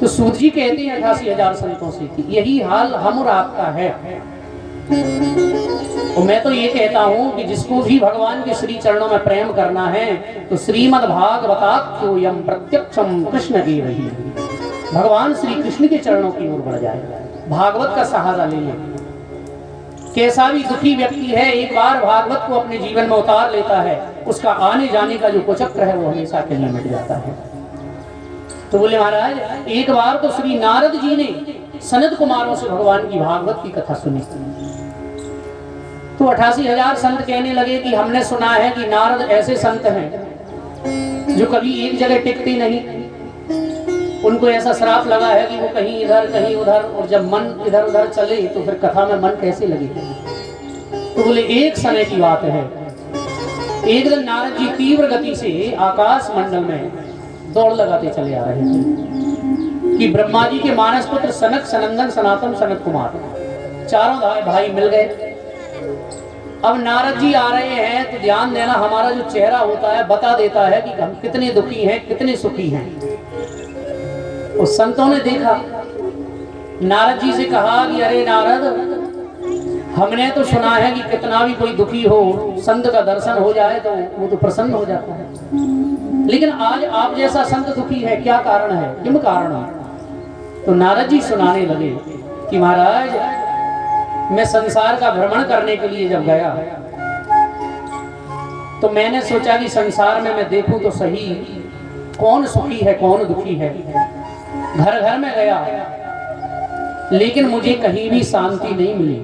तो सूत जी कहते हैं 88,000 संतों से कि यही हाल हम और आपका है। और मैं तो ये कहता हूं कि जिसको भी भगवान के श्री चरणों में प्रेम करना है तो श्रीमद् भागवताख्यो यम प्रत्यक्षम कृष्ण की रही, भगवान श्री कृष्ण के चरणों की ओर बढ़ जाए, भागवत का सहारा ले ले। कैसा भी दुखी व्यक्ति है, एक बार भागवत को अपने जीवन में उतार लेता है, उसका आने जाने का जो कुचक्र है वो हमेशा के लिए मिट जाता है। तो बोले महाराज, एक बार तो श्री नारद जी ने सनत कुमारों से भगवान की भागवत की कथा सुनी, तो 88,000 संत कहने लगे कि हमने सुना है कि नारद ऐसे संत हैं जो कभी एक जगह टिकते नहीं, उनको ऐसा श्राप लगा है कि वो कहीं इधर कहीं उधर, और जब मन इधर उधर चले तो फिर कथा में मन कैसे लगे। तो बोले एक समय की बात है, एक दिन नारद जी तीव्र गति से आकाश मंडल में दौड़ लगाते चले आ रहे थे कि ब्रह्मा जी के मानस पुत्र सनक, सनंदन, सनातन, सनत कुमार चारों भाई मिल गए। अब नारद जी आ रहे हैं तो ध्यान देना, हमारा जो चेहरा होता है बता देता है कि हम कितने दुखी हैं, कितने सुखी हैं। उस संतों ने देखा, नारद जी से कहा कि अरे नारद, हमने तो सुना है कि कितना भी कोई दुखी हो, संत का दर्शन हो जाए तो वो तो प्रसन्न हो जाता है, लेकिन आज आप जैसा संत दुखी है, क्या कारण है, किम कारण है। तो नारद जी सुनाने लगे कि महाराज, मैं संसार का भ्रमण करने के लिए जब गया तो मैंने सोचा कि संसार में मैं देखूं तो सही कौन सुखी है कौन दुखी है। घर घर में गया लेकिन मुझे कहीं भी शांति नहीं मिली,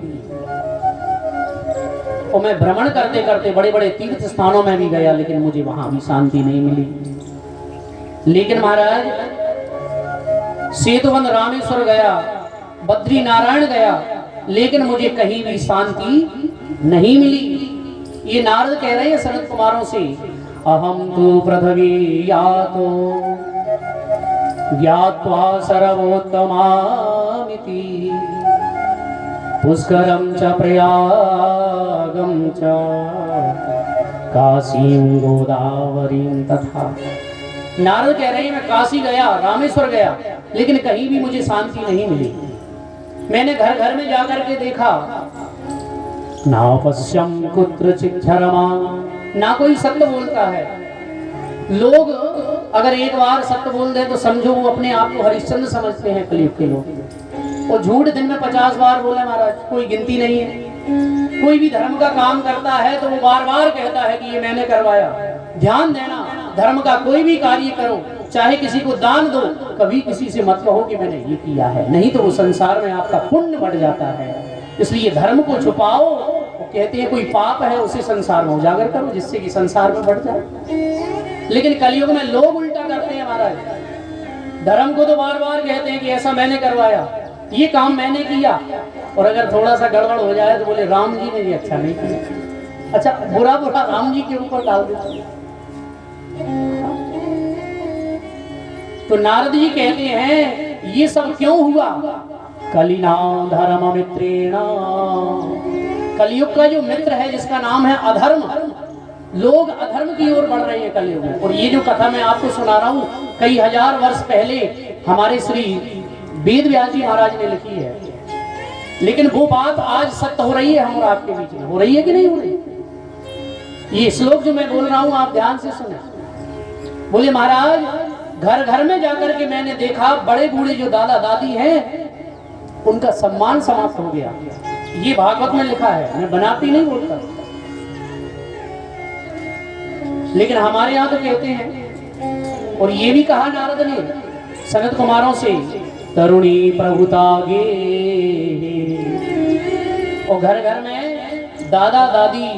और मैं भ्रमण करते करते बड़े बड़े तीर्थ स्थानों में भी गया लेकिन मुझे वहां भी शांति नहीं मिली। लेकिन महाराज, सेतुवन रामेश्वर गया, बद्री नारायण गया, लेकिन मुझे कहीं भी शांति नहीं मिली। ये नारद कह रहे हैं सनत कुमारों से, अहम तु पृथ्वी यातो ज्ञात्वा सर्वोत्तमामिति पुष्करम च प्रयागम च काशीं गोदावरीं तथा। नारद कह रहे हैं मैं काशी गया, रामेश्वर गया, लेकिन कहीं भी मुझे शांति नहीं मिली। मैंने घर घर में जाकर के देखा, ना पश्यम कुत्रचित् धर्मा, ना कोई सत्य बोलता है। लोग अगर एक बार सत्य बोल दे तो समझो वो अपने आप को हरिश्चंद्र समझते हैं कलयुग के लोग। और झूठ दिन में 50 बार बोले महाराज, कोई गिनती नहीं है। कोई भी धर्म का काम करता है तो वो बार बार कहता है कि ये मैंने करवाया। ध्यान देना, धर्म का कोई भी कार्य करो, चाहे किसी को दान दो, कभी किसी से मत कहो कि मैंने ये किया है, नहीं तो वो संसार में आपका पुण्य बढ़ जाता है। इसलिए धर्म को छुपाओ, कहते हैं कोई पाप है उसे संसार में उजागर करो जिससे कि संसार में बढ़ जाए। लेकिन कलयुग में लोग उल्टा करते हैं महाराज, धर्म को तो बार बार कहते हैं कि ऐसा मैंने करवाया, ये काम मैंने किया, और अगर थोड़ा सा गड़बड़ हो जाए तो बोले राम जी ने ये अच्छा नहीं किया। अच्छा, बुरा बुरा राम जी के ऊपर डाल देते। तो नारद जी कहते हैं ये सब क्यों हुआ? कलिना धर्म मित्रेण, कलयुग का जो मित्र है जिसका नाम है अधर्म, लोग अधर्म की ओर बढ़ रहे हैं कलयुग में। और ये जो कथा मैं आपको सुना रहा हूँ कई हजार वर्ष पहले हमारे श्री वेद व्यास जी महाराज ने लिखी है, लेकिन वो बात आज सत्य हो रही है हम और आपके बीच में। हो रही है कि नहीं हो रही? ये श्लोक जो मैं बोल रहा हूँ आप ध्यान से सुने। बोले महाराज, घर घर में जाकर के मैंने देखा बड़े बूढ़े जो दादा दादी हैं उनका सम्मान समाप्त हो गया। ये भागवत में लिखा है, मैं बनाती नहीं बोलता। लेकिन हमारे यहाँ तो कहते हैं, और ये भी कहा नारद ने सनत कुमारों से, तरुणी प्रभुतागे, और घर घर में दादा दादी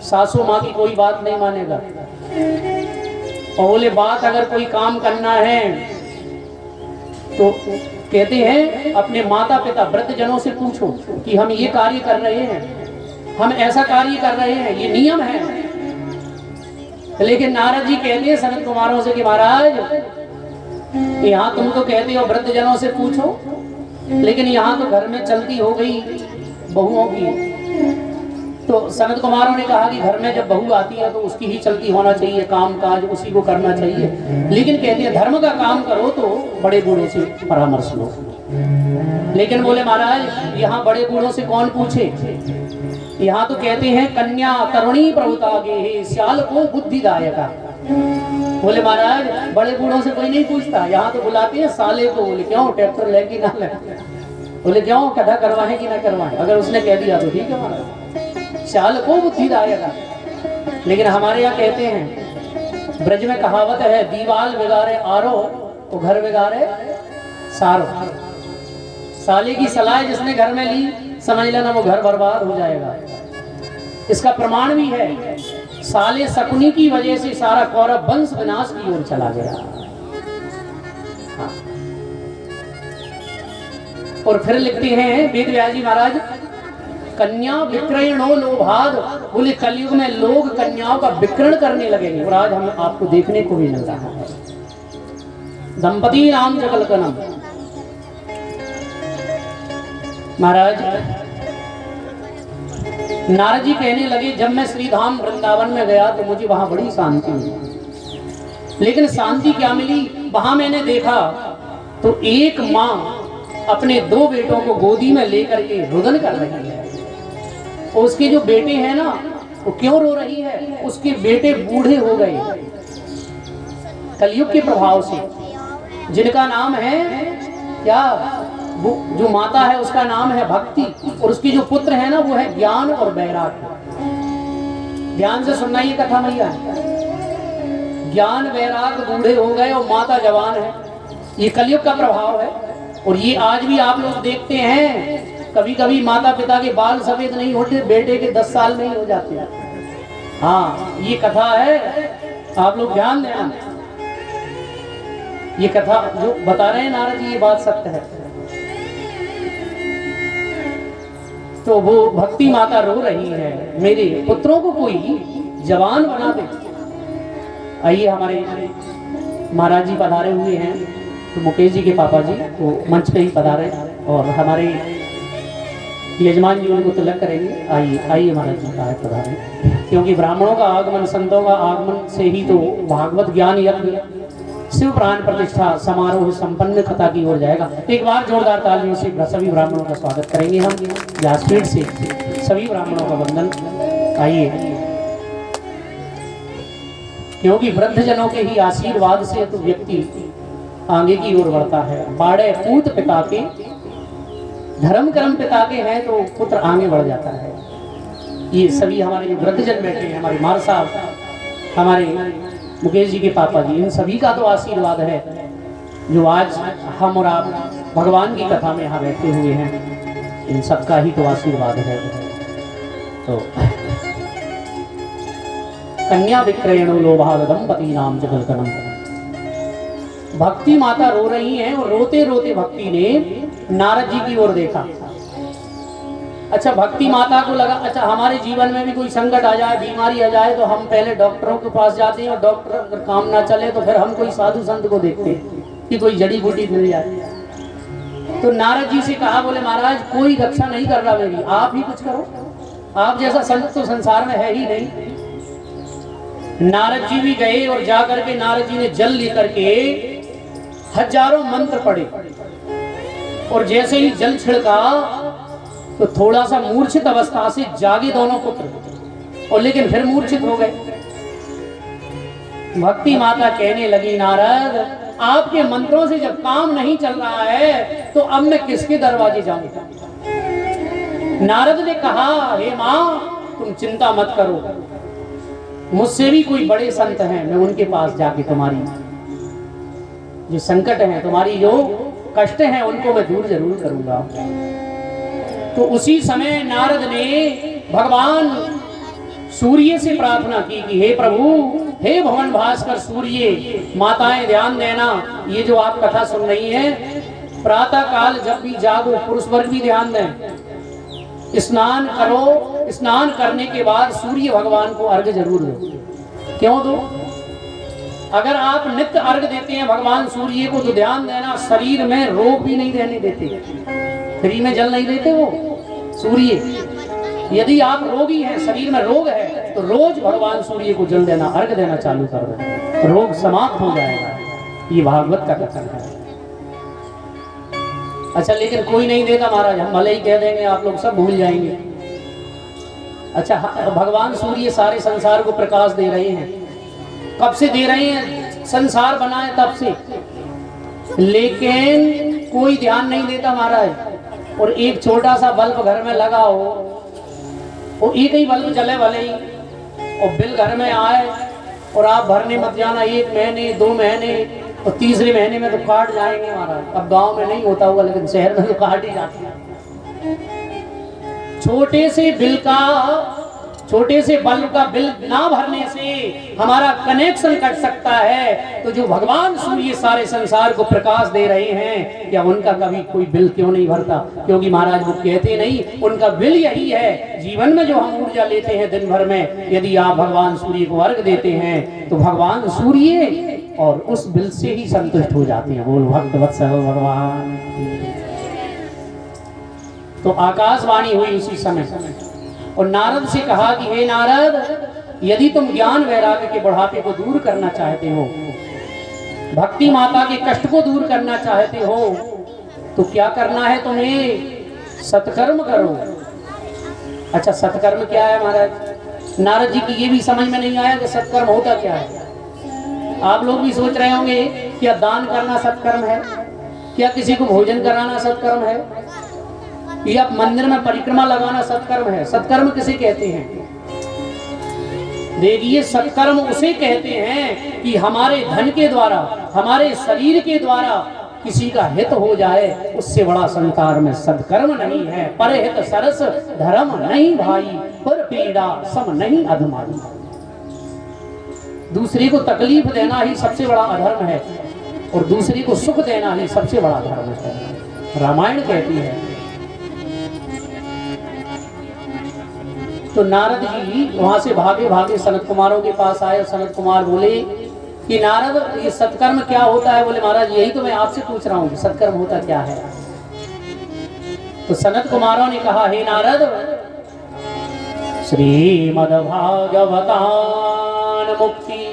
सासू माँ की कोई बात नहीं मानेगा। और बोले बात अगर कोई काम करना है तो कहते हैं अपने माता पिता वृद्धजनों से पूछो कि हम ये कार्य कर रहे हैं, हम ऐसा कार्य कर रहे हैं, ये नियम है। लेकिन नारद जी कहते हैं सनत कुमारों से कि महाराज यहाँ तुम तो कहते हो वृद्धजनों से पूछो, लेकिन यहाँ तो घर में चलती हो गई बहुओं की। तो सनत कुमारों ने कहा कि घर में जब बहू आती है तो उसकी ही चलती होना चाहिए, काम काज उसी को करना चाहिए। लेकिन कहते हैं धर्म का काम करो तो बड़े बूढ़ों से परामर्श लो। लेकिन बोले महाराज यहाँ बड़े बूढ़ों से कौन पूछे, यहाँ तो कहते हैं कन्या तरुणी प्रभुतागे श्याल को बुद्धिदायका। बोले महाराज बड़े बूढ़ों से कोई नहीं पूछता, यहाँ तो बुलाते हैं साले को। बोले क्यों, ट्रैक्टर लेगी ना ले? बोले क्यों, कटा करवाए कि ना करवाए? अगर उसने कह दिया तो ठीक है महाराज, श्याल को बुद्धिदायका। लेकिन हमारे यहाँ कहते हैं ब्रज में कहावत है दीवाल बिगाड़े आरो तो घर बिगाड़े सारो। साले की सलाह जिसने घर में ली समझ लेना वो घर बर्बाद हो जाएगा। इसका प्रमाण भी है, साले शकुनी की वजह से सारा कौरव वंश विनाश की ओर चला गया। हाँ। और फिर लिखते हैं वेद व्यास जी महाराज कन्या विक्रयणो लोभाद। बोले कलयुग में लोग कन्याओं का विक्रय करने लगेंगे और आज हम आपको देखने को भी मिल रहा है। दंपति नाम जगलकनम। महाराज नारद जी कहने लगे जब मैं श्रीधाम वृंदावन में गया तो मुझे वहां बड़ी शांति मिली। लेकिन शांति क्या मिली, वहां मैंने देखा तो एक माँ अपने 2 बेटों को गोदी में लेकर के रुदन कर रही है। और उसके जो बेटे हैं ना वो क्यों रो रही है, उसके बेटे बूढ़े हो गए कलयुग के प्रभाव से, जिनका नाम है क्या, वो जो माता है उसका नाम है भक्ति और उसकी जो पुत्र है ना वो है ज्ञान और वैराग। ध्यान से सुनना ये कथा मैया, ज्ञान वैराग बूढ़े हो गए और माता जवान है। ये कलयुग का प्रभाव है। और ये आज भी आप लोग देखते हैं कभी कभी माता पिता के बाल सफेद नहीं होते, बेटे के 10 साल नहीं हो जाते। हाँ ये कथा है, आप लोग ध्यान देना। ये कथा जो बता रहे हैं नारद जी ये बात सत्य है। तो वो भक्ति माता रो रही है मेरे पुत्रों को कोई जवान बना दे। आइए हमारे महाराज जी पधारे हुए हैं, तो मुकेश जी के पापा जी वो मंच पे ही पधारे और हमारे यजमान जी उनको तिलक करेंगे। आइए आइए महाराज जी का पधारे, क्योंकि ब्राह्मणों का आगमन, संतों का आगमन से ही तो भागवत ज्ञान यज्ञ शिव प्राण प्रतिष्ठा समारोह संपन्न कथा की ओर जाएगा। एक बार जोरदार तालियों से सभी ब्राह्मणों का स्वागत करेंगे हम। व्यासपीठ से सभी ब्राह्मणों का वंदन। आइए, क्योंकि वृद्धजनों के ही आशीर्वाद से तो व्यक्ति आगे की ओर बढ़ता है। बाड़े पूत पिता के, धर्म कर्म पिता के हैं तो पुत्र आगे बढ़ जाता है। ये सभी हमारे वृद्धजन बैठे हैं, हमारे मार साहब, हमारे मुकेश जी के पापा जी, इन सभी का तो आशीर्वाद है जो आज हम और आप भगवान की कथा में यहाँ बैठे हुए हैं। इन सबका ही तो आशीर्वाद है। तो कन्या विक्रयणो लोभाद दंपति नाम जगलकनम। भक्ति माता रो रही हैं और रोते रोते भक्ति ने नारद जी की ओर देखा। अच्छा, भक्ति माता को लगा अच्छा हमारे जीवन में भी कोई संकट आ जाए, बीमारी आ जाए तो हम पहले डॉक्टरों के पास जाते हैं और डॉक्टर अगर काम ना चले तो फिर हम कोई साधु संत को देखते हैं कि कोई जड़ी बूटी मिल जाए। तो नारद जी से कहा, बोले महाराज कोई रक्षा नहीं कर रहा मेरी, आप ही कुछ करो, आप जैसा संत तो संसार में है ही नहीं। नारद जी भी गए और जाकर के नारद जी ने जल लेकर के हजारों मंत्र पढ़े और जैसे ही जल छिड़का तो थोड़ा सा मूर्छित अवस्था से जागे दोनों पुत्र और लेकिन फिर मूर्छित हो गए। भक्ति माता कहने लगी, नारद आपके मंत्रों से जब काम नहीं चल रहा है तो अब मैं किसके दरवाजे जाऊंगा। नारद ने कहा, हे मां तुम चिंता मत करो, मुझसे भी कोई बड़े संत हैं, मैं उनके पास जाके तुम्हारी जो संकट है, तुम्हारी जो कष्ट हैं उनको मैं दूर जरूर करूंगा। तो उसी समय नारद ने भगवान सूर्य से प्रार्थना की कि हे प्रभु, हे भवन भास्कर सूर्य, माताएं ध्यान देना, ये जो आप कथा सुन रही हैं, प्रातः काल जब भी जागो, पुरुष वर्ग भी ध्यान दें, स्नान करो, स्नान करने के बाद सूर्य भगवान को अर्घ जरूर दो। क्यों दो? अगर आप नित्य अर्घ देते हैं भगवान सूर्य को, तो ध्यान देना शरीर में रोग भी नहीं रहने देते, फ्री में जल नहीं देते वो सूर्य। यदि आप रोगी हैं, शरीर में रोग है, तो रोज भगवान सूर्य को जल देना, अर्घ देना चालू कर देना, रोग समाप्त हो जाएगा। ये भागवत का कथन है। अच्छा, लेकिन कोई नहीं देता महाराज, हम भले ही कह देंगे, आप लोग सब भूल जाएंगे। अच्छा, भगवान सूर्य सारे संसार को प्रकाश दे रहे हैं, कब से दे रहे हैं? संसार बना है तब से, लेकिन कोई ध्यान नहीं देता महाराज। और एक छोटा सा बल्ब घर में लगा हो, वो एक ही बल्ब जले भले ही, और बिल घर में आए और आप भरने मत जाना, 1 महीने 2 महीने, और तीसरे महीने में तो काट जाएंगे महाराज। अब गांव में नहीं होता होगा, लेकिन शहर में तो काट ही जाते हैं। छोटे से बल्ब का बिल ना भरने से हमारा कनेक्शन कट सकता है। तो जो भगवान सूर्य सारे संसार को प्रकाश दे रहे हैं, क्या उनका कभी कोई बिल क्यों नहीं भरता? क्योंकि महाराज वो कहते नहीं, उनका बिल यही है। जीवन में जो हम ऊर्जा लेते हैं दिन भर में, यदि आप भगवान सूर्य को अर्घ देते हैं, तो भगवान सूर्य और उस बिल से ही संतुष्ट हो जाते हैं। बोल भक्त वत्सल भगवान। तो आकाशवाणी हुई उसी समय, और नारद से कहा कि हे नारद, यदि तुम ज्ञान वैराग्य के बुढ़ापे को दूर करना चाहते हो, भक्ति माता के कष्ट को दूर करना चाहते हो, तो क्या करना है तुम्हें? सत्कर्म करो। अच्छा, सत्कर्म क्या है महाराज? नारद जी की ये भी समझ में नहीं आया कि सत्कर्म होता क्या है। आप लोग भी सोच रहे होंगे, क्या दान करना सत्कर्म है? क्या किसी को भोजन कराना सत्कर्म है? या मंदिर में परिक्रमा लगाना सत्कर्म है? सत्कर्म किसे कहते हैं? देखिए, सत्कर्म उसे कहते हैं कि हमारे धन के द्वारा, हमारे शरीर के द्वारा किसी का हित हो जाए, उससे बड़ा संसार में सत्कर्म नहीं है। परहित सरस धर्म नहीं भाई, पर पीड़ा सम नहीं अधमाई। दूसरे को तकलीफ देना ही सबसे बड़ा अधर्म है, और दूसरे को सुख देना ही सबसे बड़ा धर्म है, रामायण कहती है। तो नारद जी वहां से भागे भागे सनत कुमारों के पास आए, और सनत कुमार बोले कि नारद, ये सत्कर्म क्या होता है? बोले महाराज, यही तो मैं आपसे पूछ रहा हूँ, सत्कर्म होता क्या है? तो सनत कुमारों ने कहा, हे नारद, श्रीमद् भागवतान मुक्ति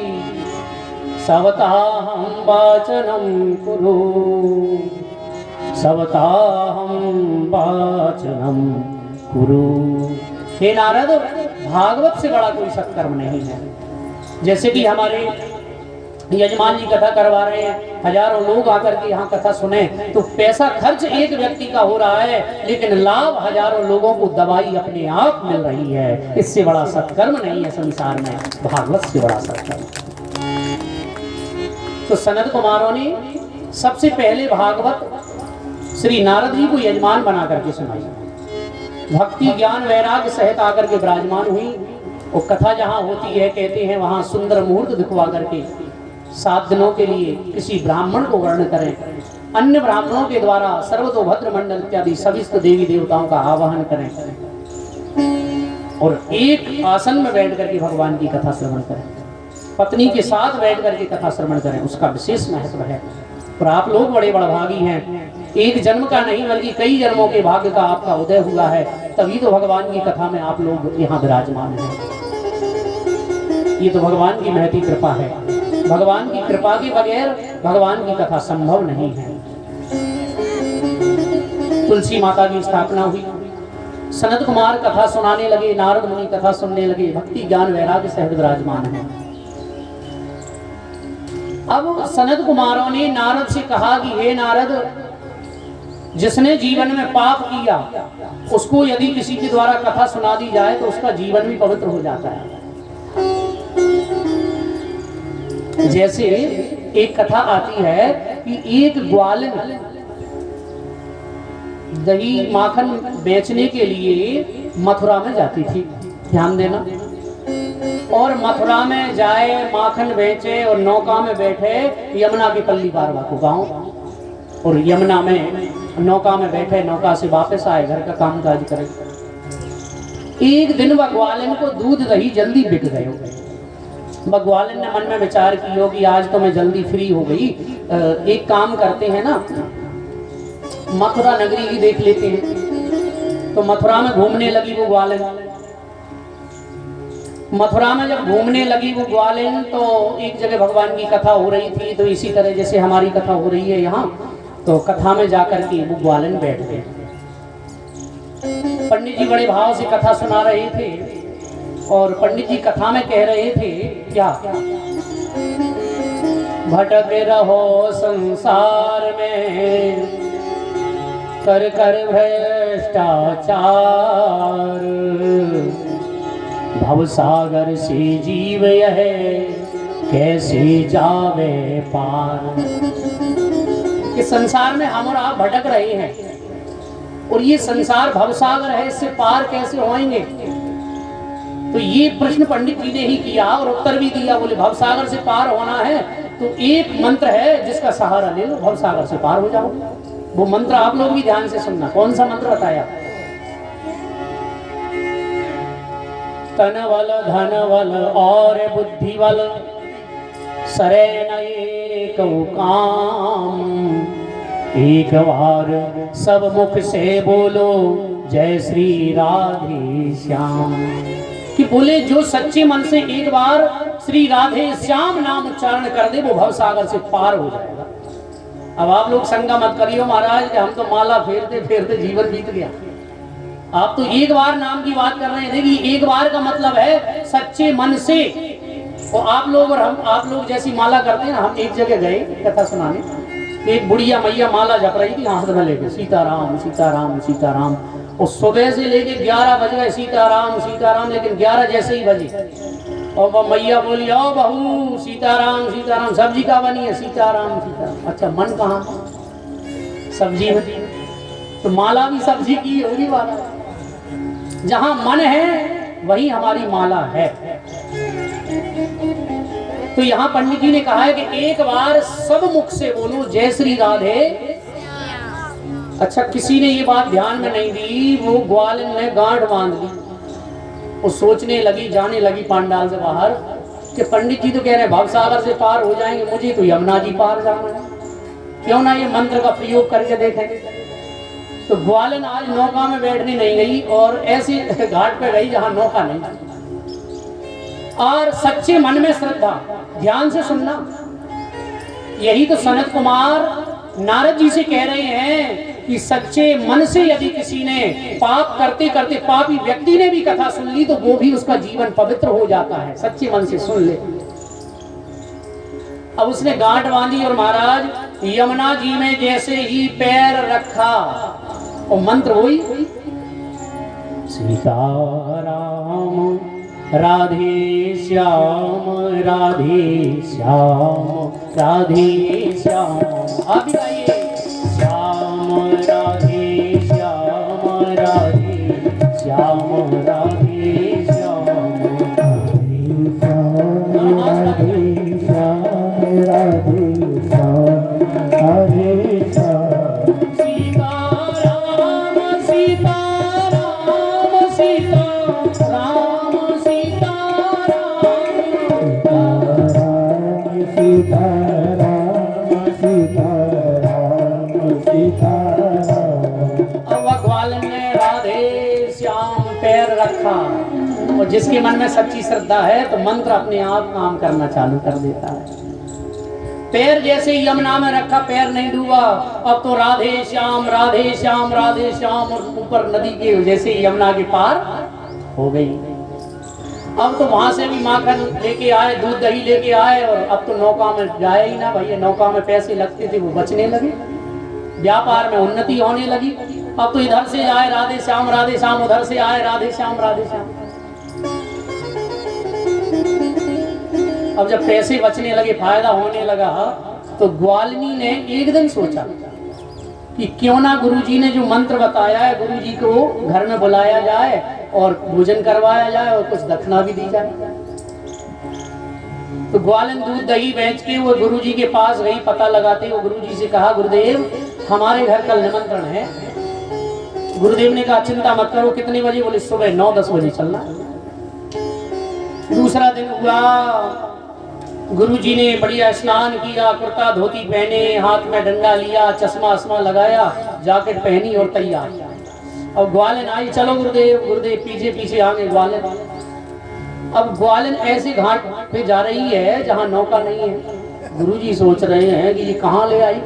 सवताहं वाचनं कुरु, सवताहं वाचनं कुरु। हे नारद, भागवत से बड़ा कोई सत्कर्म नहीं है। जैसे कि हमारे यजमान जी कथा करवा रहे हैं, हजारों लोग आकर के यहाँ कथा सुने, तो पैसा खर्च एक व्यक्ति का हो रहा है, लेकिन लाभ हजारों लोगों को दवाई अपने आप मिल रही है। इससे बड़ा सत्कर्म नहीं है संसार में, भागवत से बड़ा सत्कर्म। तो सनत कुमारों ने सबसे पहले भागवत श्री नारद जी को यजमान बना करके सुनाई। भक्ति ज्ञान वैराग्य सहित आकर के विराजमान हुई, और कथा जहाँ होती है, कहते हैं वहाँ सुंदर मुहूर्त दिखवा करके 7 दिनों के लिए किसी ब्राह्मण को वर्ण करें, अन्य ब्राह्मणों के द्वारा सर्वतोभद्र मंडल इत्यादि सविष्ट देवी देवताओं का आवाहन करें, और एक आसन में बैठ करके भगवान की कथा श्रवण करें, पत्नी के साथ बैठ करके कथा श्रवण करें। उसका विशेष महत्व है। और आप लोग बड़े बड़भागी हैं, एक जन्म का नहीं बल्कि कई जन्मों के भाग्य का आपका उदय हुआ है, तभी तो भगवान की कथा में आप लोग यहाँ विराजमान हैं। ये तो भगवान की महती कृपा है। भगवान की कृपा के बगैर भगवान की कथा संभव नहीं है। तुलसी माता की स्थापना हुई, सनत कुमार कथा सुनाने लगे, नारद मुनि कथा सुनने लगे, भक्ति ज्ञान वैराग्य सहित विराजमान है। अब सनत कुमारों ने नारद से कहा कि हे नारद, जिसने जीवन में पाप किया उसको यदि किसी के द्वारा कथा सुना दी जाए तो उसका जीवन भी पवित्र हो जाता है। जैसे एक कथा आती है कि एक ग्वालिन दही माखन बेचने के लिए मथुरा में जाती थी। ध्यान देना, और मथुरा में जाए, माखन बेचे और नौका में बैठे, यमुना की पल्ली पार को गाँव, और यमुना में नौका में बैठे, नौका से वापस आए, घर का काम काज करे। एक दिन भगवान को दूध दही जल्दी बिक गए। भगवान ने मन में विचार किया कि आज तो मैं जल्दी फ्री हो गई, एक काम करते हैं ना, मथुरा नगरी ही देख लेते हैं। तो मथुरा में घूमने लगी वो ग्वालिन। मथुरा में जब घूमने लगी वो ग्वालिन तो एक जगह भगवान की कथा हो रही थी। तो इसी तरह जैसे हमारी कथा हो रही है यहाँ, तो कथा में जाकर के वो ग्वालिन बैठ गए। पंडित जी बड़े भाव से कथा सुना रहे थे और पंडित जी कथा में कह रहे थे क्या, भटक रहो संसार में कर कर भ्रष्टाचार, भवसागर से जीव यह कैसे जावे पार। इस संसार में हम और आप भटक रहे हैं और ये संसार भवसागर है, इससे पार कैसे होएंगे। तो ये प्रश्न पंडित जी ने ही किया और उत्तर भी दिया। बोले भवसागर से पार होना है तो एक मंत्र है जिसका सहारा ले लो, भवसागर से पार हो जाओ। वो मंत्र आप लोग भी ध्यान से सुनना। कौन सा मंत्र बताया? तन बल धन बल और बुद्धि बल सरे नए काम, एक बार सब मुख से बोलो जय श्री राधे श्याम। कि बोले जो सच्चे मन से एक बार श्री राधे श्याम नाम उच्चारण कर दे वो भवसागर से पार हो जाएगा। अब आप लोग शंका मत करियो महाराज कि हम तो माला फेरते फेरते जीवन बीत गया। आप तो एक बार नाम की बात कर रहे थे कि एक बार का मतलब है सच्चे मन से। और आप लोग और हम, आप लोग जैसी माला करते हैं ना, हम एक जगह गए कथा सुनाने, तो एक बुढ़िया मैया माला जप रही थी हाथ में लेके, सीताराम सीताराम सीताराम। और सुबह से लेके 11 बज गए सीताराम सीताराम, लेकिन 11 जैसे ही बजे और वो मैया बोली ओ बहू सीताराम सीताराम, सब्जी का बनी है सीताराम सीताराम। अच्छा मन कहाँ? सब्जी बनी। तो माला भी सब्जी की होगी वाला। जहां मन है वही हमारी माला है। तो यहाँ पंडित जी ने कहा है कि एक बार सब मुख से बोलो जय श्री राधे। अच्छा किसी ने ये बात ध्यान में नहीं दी, वो ग्वालिन ने गांठ बांध दी। वो सोचने लगी, जाने लगी पांडाल से बाहर कि पंडित जी तो कह रहे हैं भवसागर से पार हो जाएंगे, मुझे तो यमुना जी पार जाना है, क्यों ना ये मंत्र का प्रयोग करके देखेंगे। तो ग्वालिन आज नौका में बैठने नहीं गई और ऐसी घाट पे गई जहां नौका नहीं। और सच्चे मन में श्रद्धा, ध्यान से सुनना। यही तो सनत कुमार नारद जी से कह रहे हैं कि सच्चे मन से यदि किसी ने पाप करते करते, पापी व्यक्ति ने भी कथा सुन ली तो वो भी उसका जीवन पवित्र हो जाता है। सच्चे मन से सुन ले। अब उसने गांठ बांधी और महाराज यमुना जी में जैसे ही पैर रखा और मंत्र हुई सीताराम राधे श्याम राधे श्याम राधे श्याम। आप भी आइए श्याम राधे श्याम राधे श्याम राधे श्याम राधे श्याम राधे श्याम राधे श्याम। सीताराम सीताराम सीताराम और जिसके मन में सच्ची श्रद्धा है तो मंत्र अपने आप काम करना चालू कर देता है। पैर जैसे यमुना में रखा, पैर नहीं डूबा, अब तो राधे श्याम राधे श्याम राधे श्याम, और ऊपर नदी के जैसे यमुना के पार हो गई। अब तो वहां से भी माखन लेके आए, दूध दही लेके आए, और अब तो नौका में जाए ही ना भैया। नौका में पैसे लगते थे वो बचने लगे, व्यापार में उन्नति होने लगी। अब तो इधर से आए राधे श्याम, उधर से आए राधे श्याम राधे श्याम। अब जब पैसे बचने लगे, फायदा होने लगा, तो ग्वालिनी ने एक दिन सोचा कि क्यों ना गुरुजी ने जो मंत्र बताया है, गुरुजी को घर में बुलाया जाए और भोजन करवाया जाए और कुछ दक्षिणा भी दी जाए। तो ग्वालन दूध दही बेच के वो गुरुजी के पास गई, पता लगाते वो गुरुजी से कहा गुरुदेव हमारे घर कल निमंत्रण है। गुरुदेव ने कहा चिंता मत करो, कितने बजे? बोले सुबह 9-10 बजे चलना। दूसरा दिन हुआ, गुरुजी ने बढ़िया स्नान किया, कुर्ता धोती पहने, हाथ में डंडा लिया, चश्मा आसमा लगाया, जैकेट पहनी और तैयार। अब ग्वालन आई, चलो गुरुदेव। गुरुदेव पीछे पीछे आ गए ग्वालन। अब ग्वालन ऐसे घाट पे जा रही है जहाँ नौका नहीं है। गुरुजी सोच रहे हैं कि ये कहाँ ले आई,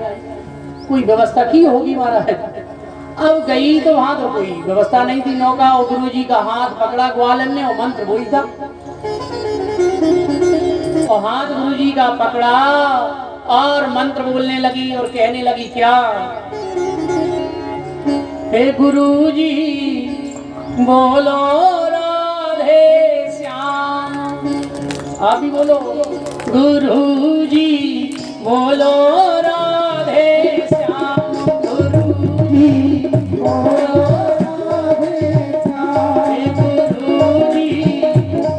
कोई व्यवस्था की होगी महाराज। अब गई तो वहां तो कोई व्यवस्था नहीं थी नौका। और गुरुजी का हाथ पकड़ा ग्वालन ने और मंत्र बोली था, और हाथ गुरुजी का पकड़ा और मंत्र बोलने लगी और कहने लगी क्या? हे गुरुजी बोलो राधे श्याम। आप भी बोलो गुरुजी बोलो राधे श्याम। गुरुजी बोलो राधे श्याम। हे गुरुजी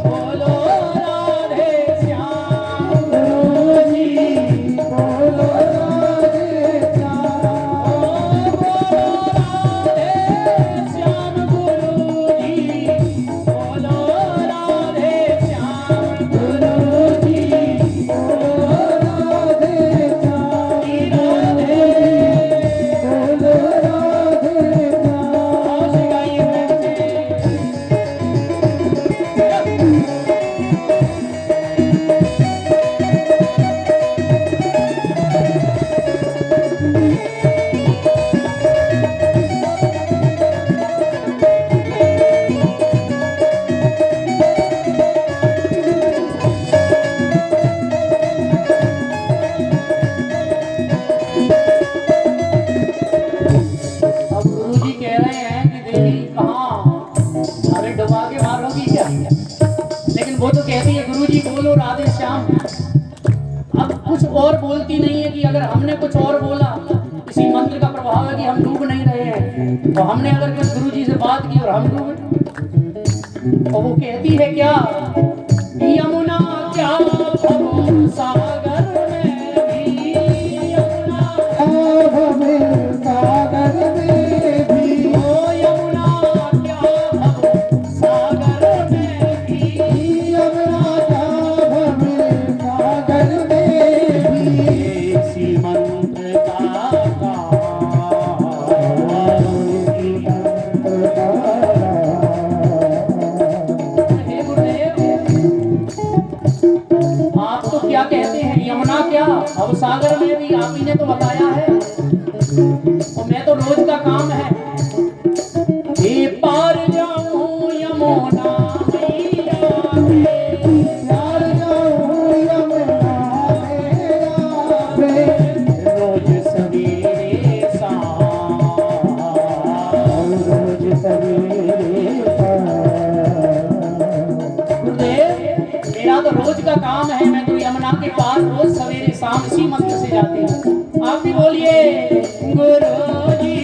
बोलो राधे श्याम। गुरुजी बोलो राधे श्याम। और बोलती नहीं है कि अगर हमने कुछ और बोला, इसी मंत्र का प्रभाव है कि हम डूब नहीं रहे हैं। तो हमने अगर कुछ गुरुजी से बात की और हम डूबे, और वो कहती है क्या? यमुना क्या भव सागर में भी, यमुना भव सागर में भी, ओ यमुना क्या भव सागर में भी, यमुना क्या भव सागर में भी, इसी मंत्र का क्या कहते हैं? यमुना क्या अब सागर में भी, आप ही ने तो बताया है, और मैं तो रोज का काम है ये पार जाऊं यमुना मैया में, पार जाऊं यमुना मैया में, रोज सवेरे शाम, रोज सवेरे मेरा तो रोज का काम है। मैं तो यमुना के पार रोज सवेरे शाम इसी मंत्र से जाती हूँ। आप भी बोलिए गुरुजी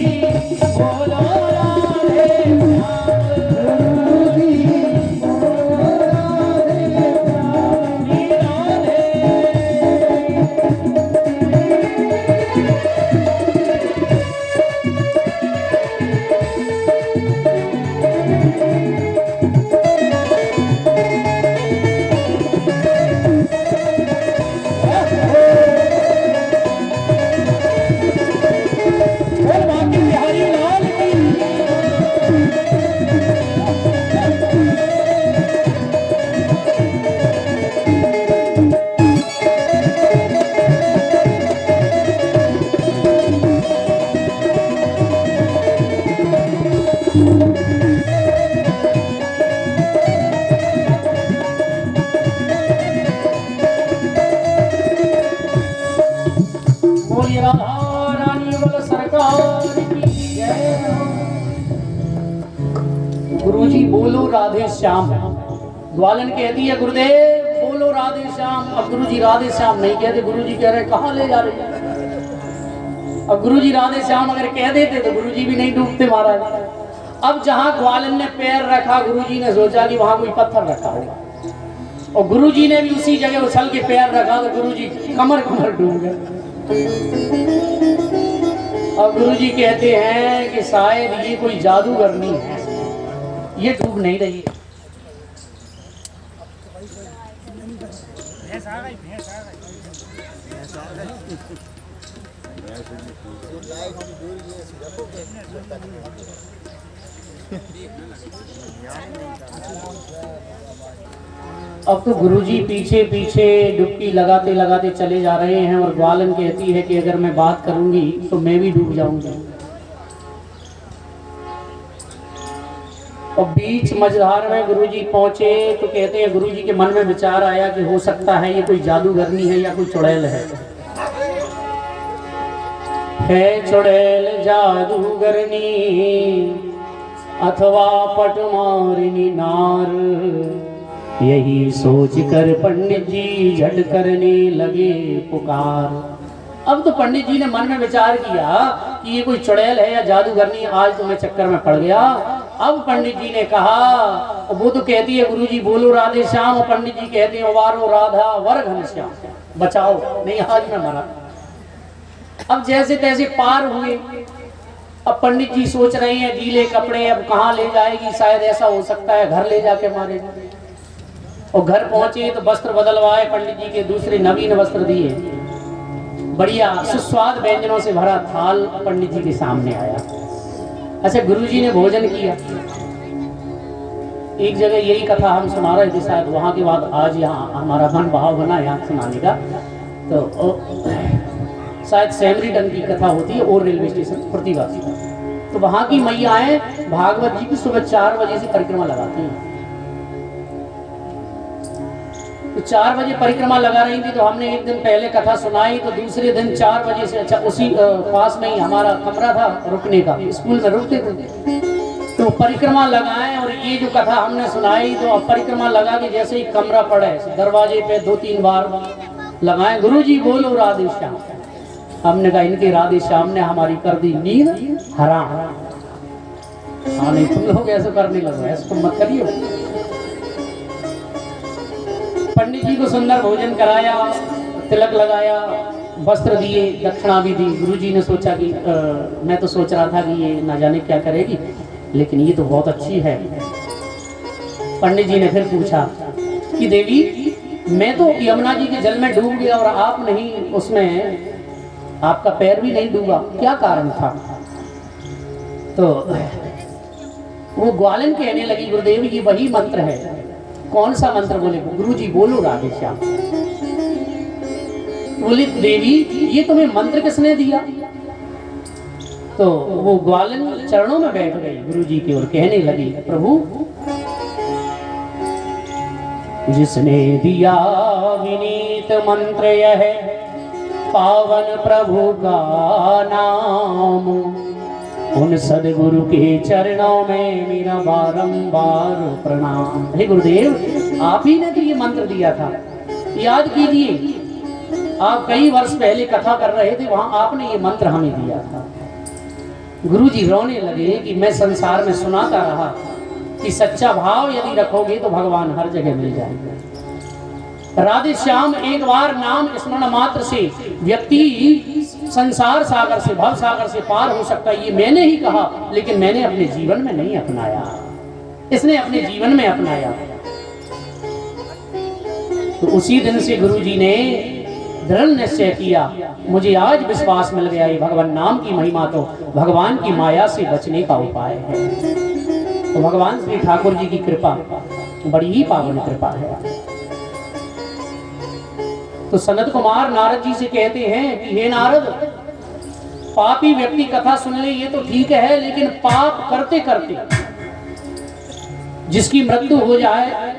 बोलो राधे श्याम, गुरुजी बोलो राधे श्याम, राधे। गुरुजी बोलो राधे श्याम। ग्वालन कहती है गुरुदेव बोलो राधे श्याम। अब गुरुजी राधे श्याम नहीं कहते, गुरुजी कह रहे कहाँ ले जा रहे हैं। अब गुरुजी राधे श्याम अगर कह देते तो गुरुजी भी नहीं डूबते महाराज। अब जहाँ ग्वालन ने पैर रखा, गुरुजी ने सोचा कि वहां कोई पत्थर रखा होगा, और गुरुजी ने भी उसी जगह उछल के पैर रखा तो गुरुजी कमर डूब गए। और गुरुजी कहते हैं कि शायद ये कोई जादूगरनी है, ये डूब नहीं रही। अब तो गुरुजी पीछे पीछे डुबकी लगाते लगाते चले जा रहे हैं और ग्वालन कहती है कि अगर मैं बात करूंगी तो मैं भी डूब जाऊंगी। और बीच मझधार में गुरुजी पहुंचे तो कहते हैं गुरुजी के मन में विचार आया कि हो सकता है ये कोई जादूगरनी है या कोई चुड़ैल है चुड़ैल जादूगरनी अथवा पटमारिनी नार। यही सोच कर पंडित जी झट करने लगे पुकार। अब तो पंडित जी ने मन में विचार किया कि ये कोई चुड़ैल है या जादूगरनी, आज तो मैं चक्कर में पड़ गया। अब पंडित जी ने कहा, वो तो कहती है गुरुजी बोलो राधे श्याम, और पंडित जी कहते हैं वारो राधा वर घनश्याम, बचाओ नहीं आज मैं मरा। अब जैसे तैसे पार हुए। अब पंडित जी सोच रहे हैं गीले कपड़े अब कहाँ ले जाएगी, शायद ऐसा हो सकता है घर ले जाके मारेगी। और घर पहुंचे तो वस्त्र बदलवाए, पंडित जी के दूसरे नवीन वस्त्र दिए, बढ़िया सुस्वाद व्यंजनों से भरा थाल पंडित जी के सामने आया। अच्छा गुरुजी ने भोजन किया। एक जगह यही कथा हम सुना रहे थे, शायद वहां के बाद आज यहाँ हमारा मन भाव बना यहाँ सुनाने का। तो शायद सेमरी टन की कथा होती है और रेलवे स्टेशन प्रतिवासी का। तो वहां की मैयाएं भागवत जी की सुबह 4 बजे से परिक्रमा लगाती हैं। तो 4 बजे परिक्रमा लगा रही थी, तो हमने एक दिन पहले कथा सुनाई, तो दूसरे दिन 4 बजे से, अच्छा उसी पास में ही हमारा कमरा था रुकने का, स्कूल में रुकते थे, तो परिक्रमा लगाए और ये जो कथा हमने सुनाई, तो अब परिक्रमा लगा के जैसे ही कमरा पड़े दरवाजे पे 2-3 बार लगाए, गुरुजी बोलो राधे श्याम। हमने कहा इनके राधे श्याम ने हमारी कर दी नींद हराम। हाँ नहीं तुम लोग ऐसा करने लगे, ऐसा मत करिए। पंडित जी को सुंदर भोजन कराया, तिलक लगाया, वस्त्र दिए, दक्षिणा भी दी। गुरुजी ने सोचा कि मैं तो सोच रहा था कि ये ना जाने क्या करेगी, लेकिन ये तो बहुत अच्छी है। पंडित जी ने फिर पूछा कि देवी मैं तो यमुना जी के जल में डूब गया और आप नहीं, उसमें आपका पैर भी नहीं डूबा, क्या कारण था? तो वो ग्वालन कहने लगी गुरुदेव ये वही मंत्र है। कौन सा मंत्र? बोले गुरुजी बोलो राधे श्याम। बोले देवी ये तुम्हें मंत्र किसने दिया? तो वो ग्वालन चरणों में बैठ गई गुरुजी की ओर, कहने लगी प्रभु जिसने दिया विनीत मंत्र यह पावन प्रभु का नाम, उन सदगुरु के चरणों में मेरा बारंबार प्रणाम। हे गुरुदेव आप ही ने तो ये मंत्र दिया था, याद कीजिए आप कई वर्ष पहले कथा कर रहे थे, वहां आपने ये मंत्र हमें दिया था। गुरुजी रोने लगे कि मैं संसार में सुनाता रहा कि सच्चा भाव यदि रखोगे तो भगवान हर जगह मिल जाएंगे। राधे श्याम एक बार नाम स्मरण मात्र से व्यक्ति संसार सागर से, भव सागर से पार हो सकता है, ये मैंने ही कहा, लेकिन मैंने अपने जीवन में नहीं अपनाया, इसने अपने जीवन में अपनाया। तो उसी दिन से गुरुजी ने दृढ़ निश्चय किया, मुझे आज विश्वास मिल गया ये भगवान नाम की महिमा तो भगवान की माया से बचने का उपाय है। तो भगवान श्री ठाकुर जी की कृपा बड़ी ही पावन कृपा है। तो सनत कुमार नारद जी से कहते हैं कि हे नारद, पापी व्यक्ति कथा सुन ले ये तो ठीक है, लेकिन पाप करते करते जिसकी मृत्यु हो जाए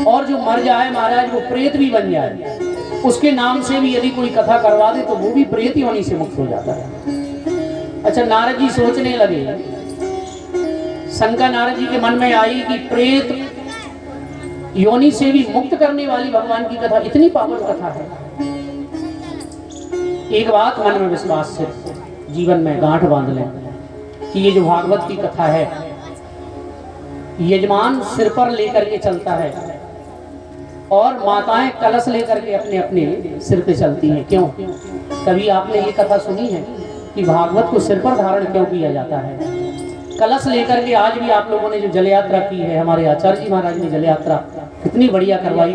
और जो मर जाए महाराज वो प्रेत भी बन जाए, उसके नाम से भी यदि कोई कथा करवा दे तो वो भी प्रेत योनि से मुक्त हो जाता है। अच्छा नारद जी सोचने लगे, शंका नारद जी के मन में आई कि प्रेत योनि से भी मुक्त करने वाली भगवान की कथा इतनी पावन कथा है। एक बात मन में विश्वास से जीवन में गांठ बांध लें कि ये जो भागवत की कथा है यजमान सिर पर लेकर के चलता है, और माताएं कलश लेकर के अपने अपने सिर पे चलती हैं। क्यों? कभी आपने ये कथा सुनी है कि भागवत को सिर पर धारण क्यों किया जाता है? कलश लेकर के आज भी आप लोगों ने जो जल यात्रा की है, हमारे आचार्य जी महाराज ने जल यात्रा कितनी बढ़िया करवाई,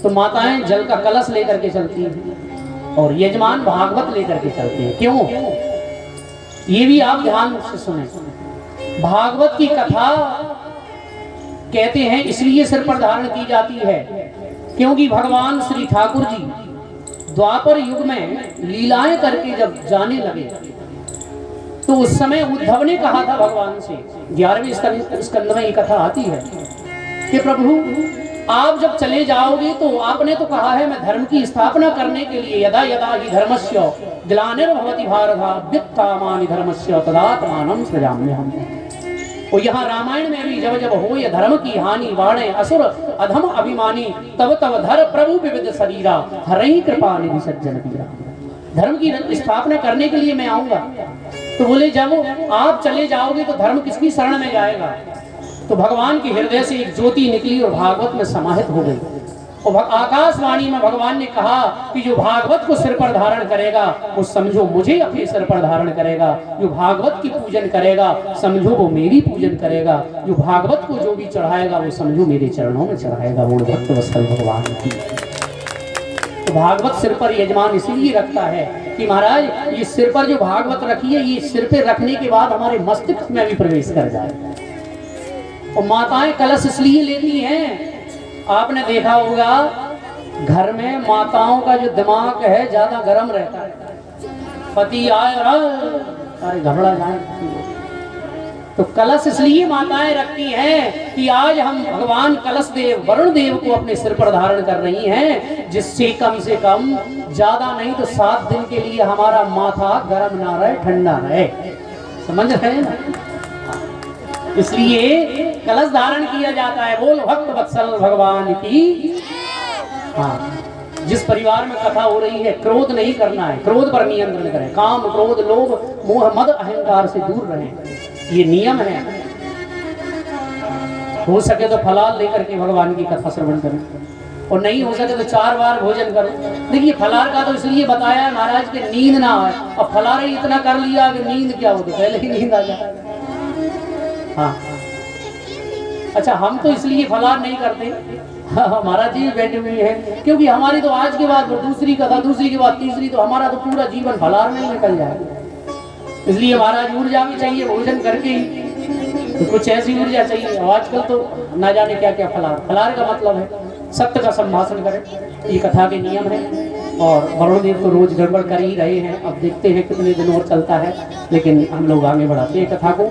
तो माताएं जल का कलश लेकर के चलती हैं और यजमान भागवत लेकर के चलते हैं। क्यों? ये भी आप ध्यान से सुने। भागवत की कथा कहते हैं इसलिए सिर पर धारण की जाती है क्योंकि भगवान श्री ठाकुर जी द्वापर युग में लीलाएं करके जब जाने लगे तो उस समय उद्धव ने कहा था भगवान से, 11वें स्कंद में ये कथा आती है कि प्रभु आप जब चले जाओगे तो आपने तो कहा है मैं धर्म की स्थापना करने के लिए यदा यदा ही धर्मस्य ग्लानिर्भवति भारत अभ्युत्थानानि धर्मस्य तदात्मानं सृजाम्यहम्। और यहाँ रामायण में भी जब जब हो ये धर्म की हानि वाणे असुर अधम अभिमानी तब तब धर प्रभु विविध शरीरा हरई कृपा निधि सज्जन पीरा। धर्म की स्थापना करने के लिए मैं आऊंगा। तो बोले जब आप चले जाओगे तो धर्म किसकी शरण में जाएगा? तो भगवान के हृदय से एक ज्योति निकली और भागवत में समाहित हो गई। और आकाशवाणी में भगवान ने कहा कि जो भागवत को सिर पर धारण करेगा वो समझो मुझे अपने सिर पर धारण करेगा, जो भागवत की पूजन करेगा समझो वो मेरी पूजन करेगा, जो भागवत को जो भी चढ़ाएगा वो समझो मेरे चरणों में चढ़ाएगा। वो भक्त वत्सल भगवान की। तो भागवत सिर पर यजमान इसलिए रखता है कि महाराज ये सिर पर जो भागवत रखी है ये सिर पे रखने के बाद हमारे मस्तिष्क में भी प्रवेश कर जाए। और माताएं कलश इसलिए लेती हैं, आपने देखा होगा घर में माताओं का जो दिमाग है ज्यादा गर्म रहता है। पति आए और घबरा जाए, तो कलश इसलिए माताएं रखती हैं कि आज हम भगवान कलश देव वरुण देव को अपने सिर पर धारण कर रही हैं, जिससे कम से कम ज्यादा नहीं तो 7 दिन के लिए हमारा माथा गर्म ना रहे, ठंडा रहे। समझ रहे हैं ना? इसलिए कलश धारण किया जाता है। बोल भक्त वत्सल भगवान की। हाँ, जिस परिवार में कथा हो रही है क्रोध नहीं करना है, क्रोध पर नियंत्रण करें, काम क्रोध लोभ मोह मद अहंकार से दूर रहें, ये नियम है। हो सके तो फलाल लेकर के भगवान की कथा श्रवण करें और नहीं हो सके तो 4 बार भोजन करो। देखिए फलार का तो इसलिए बताया है महाराज के नींद ना आए, अब फलार ही इतना कर लिया कि नींद क्या हो, तो पहले ही नींद आ जाए। हाँ अच्छा, हम तो इसलिए फलार नहीं करते, हमारा जी बैठे हुए हैं क्योंकि हमारी तो आज के बाद दूसरी कथा, दूसरी के बाद तीसरी, तो हमारा तो पूरा जीवन फलार में ही निकल जाएगा। इसलिए महाराज ऊर्जा भी चाहिए भोजन करके ही, तो कुछ ऐसी ऊर्जा चाहिए। आजकल तो ना जाने क्या क्या फलार। फलार का मतलब है सत्य का संभाषण करें, ये कथा के नियम है। और वरुण देव तो रोज गड़बड़ कर ही रहे हैं, अब देखते हैं कितने दिन और चलता है, लेकिन हम लोग आगे बढ़ाते हैं कथा को।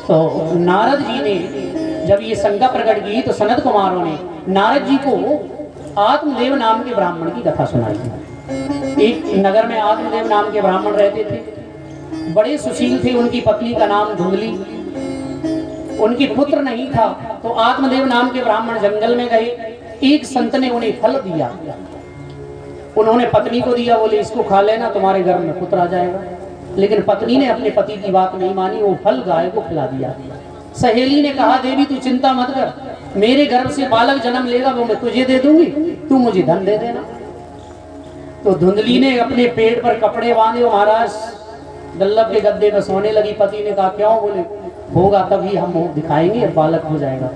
तो नारद जी ने जब ये शंका प्रकट की तो सनत कुमारों ने नारद जी को आत्मदेव नाम के ब्राह्मण की कथा सुनाई। एक नगर में आत्मदेव नाम के ब्राह्मण रहते थे, बड़े सुशील थे। उनकी पत्नी का नाम धुंधली, उनके पुत्र नहीं था, तो आत्मदेव नाम के ब्राह्मण जंगल में गए। एक संत ने उन्हें फल दिया, उन्होंने पत्नी को दिया, बोले इसको खा लेना तुम्हारे घर में पुत्र आ जाएगा। लेकिन पत्नी ने अपने पति की बात नहीं मानी, वो फल गाय को खिला दिया। सहेली ने कहा देवी तू चिंता मत कर, मेरे गर्भ से बालक जन्म लेगा वो मैं तुझे दे दूंगी, तू मुझे धन दे देना। तो धुंधली ने अपने पेट पर कपड़े बांधे और महाराज दल्लभ के गद्दे पर सोने लगी। पति ने कहा क्यों? बोले होगा तभी हम दिखाएंगे, बालक हो जाएगा।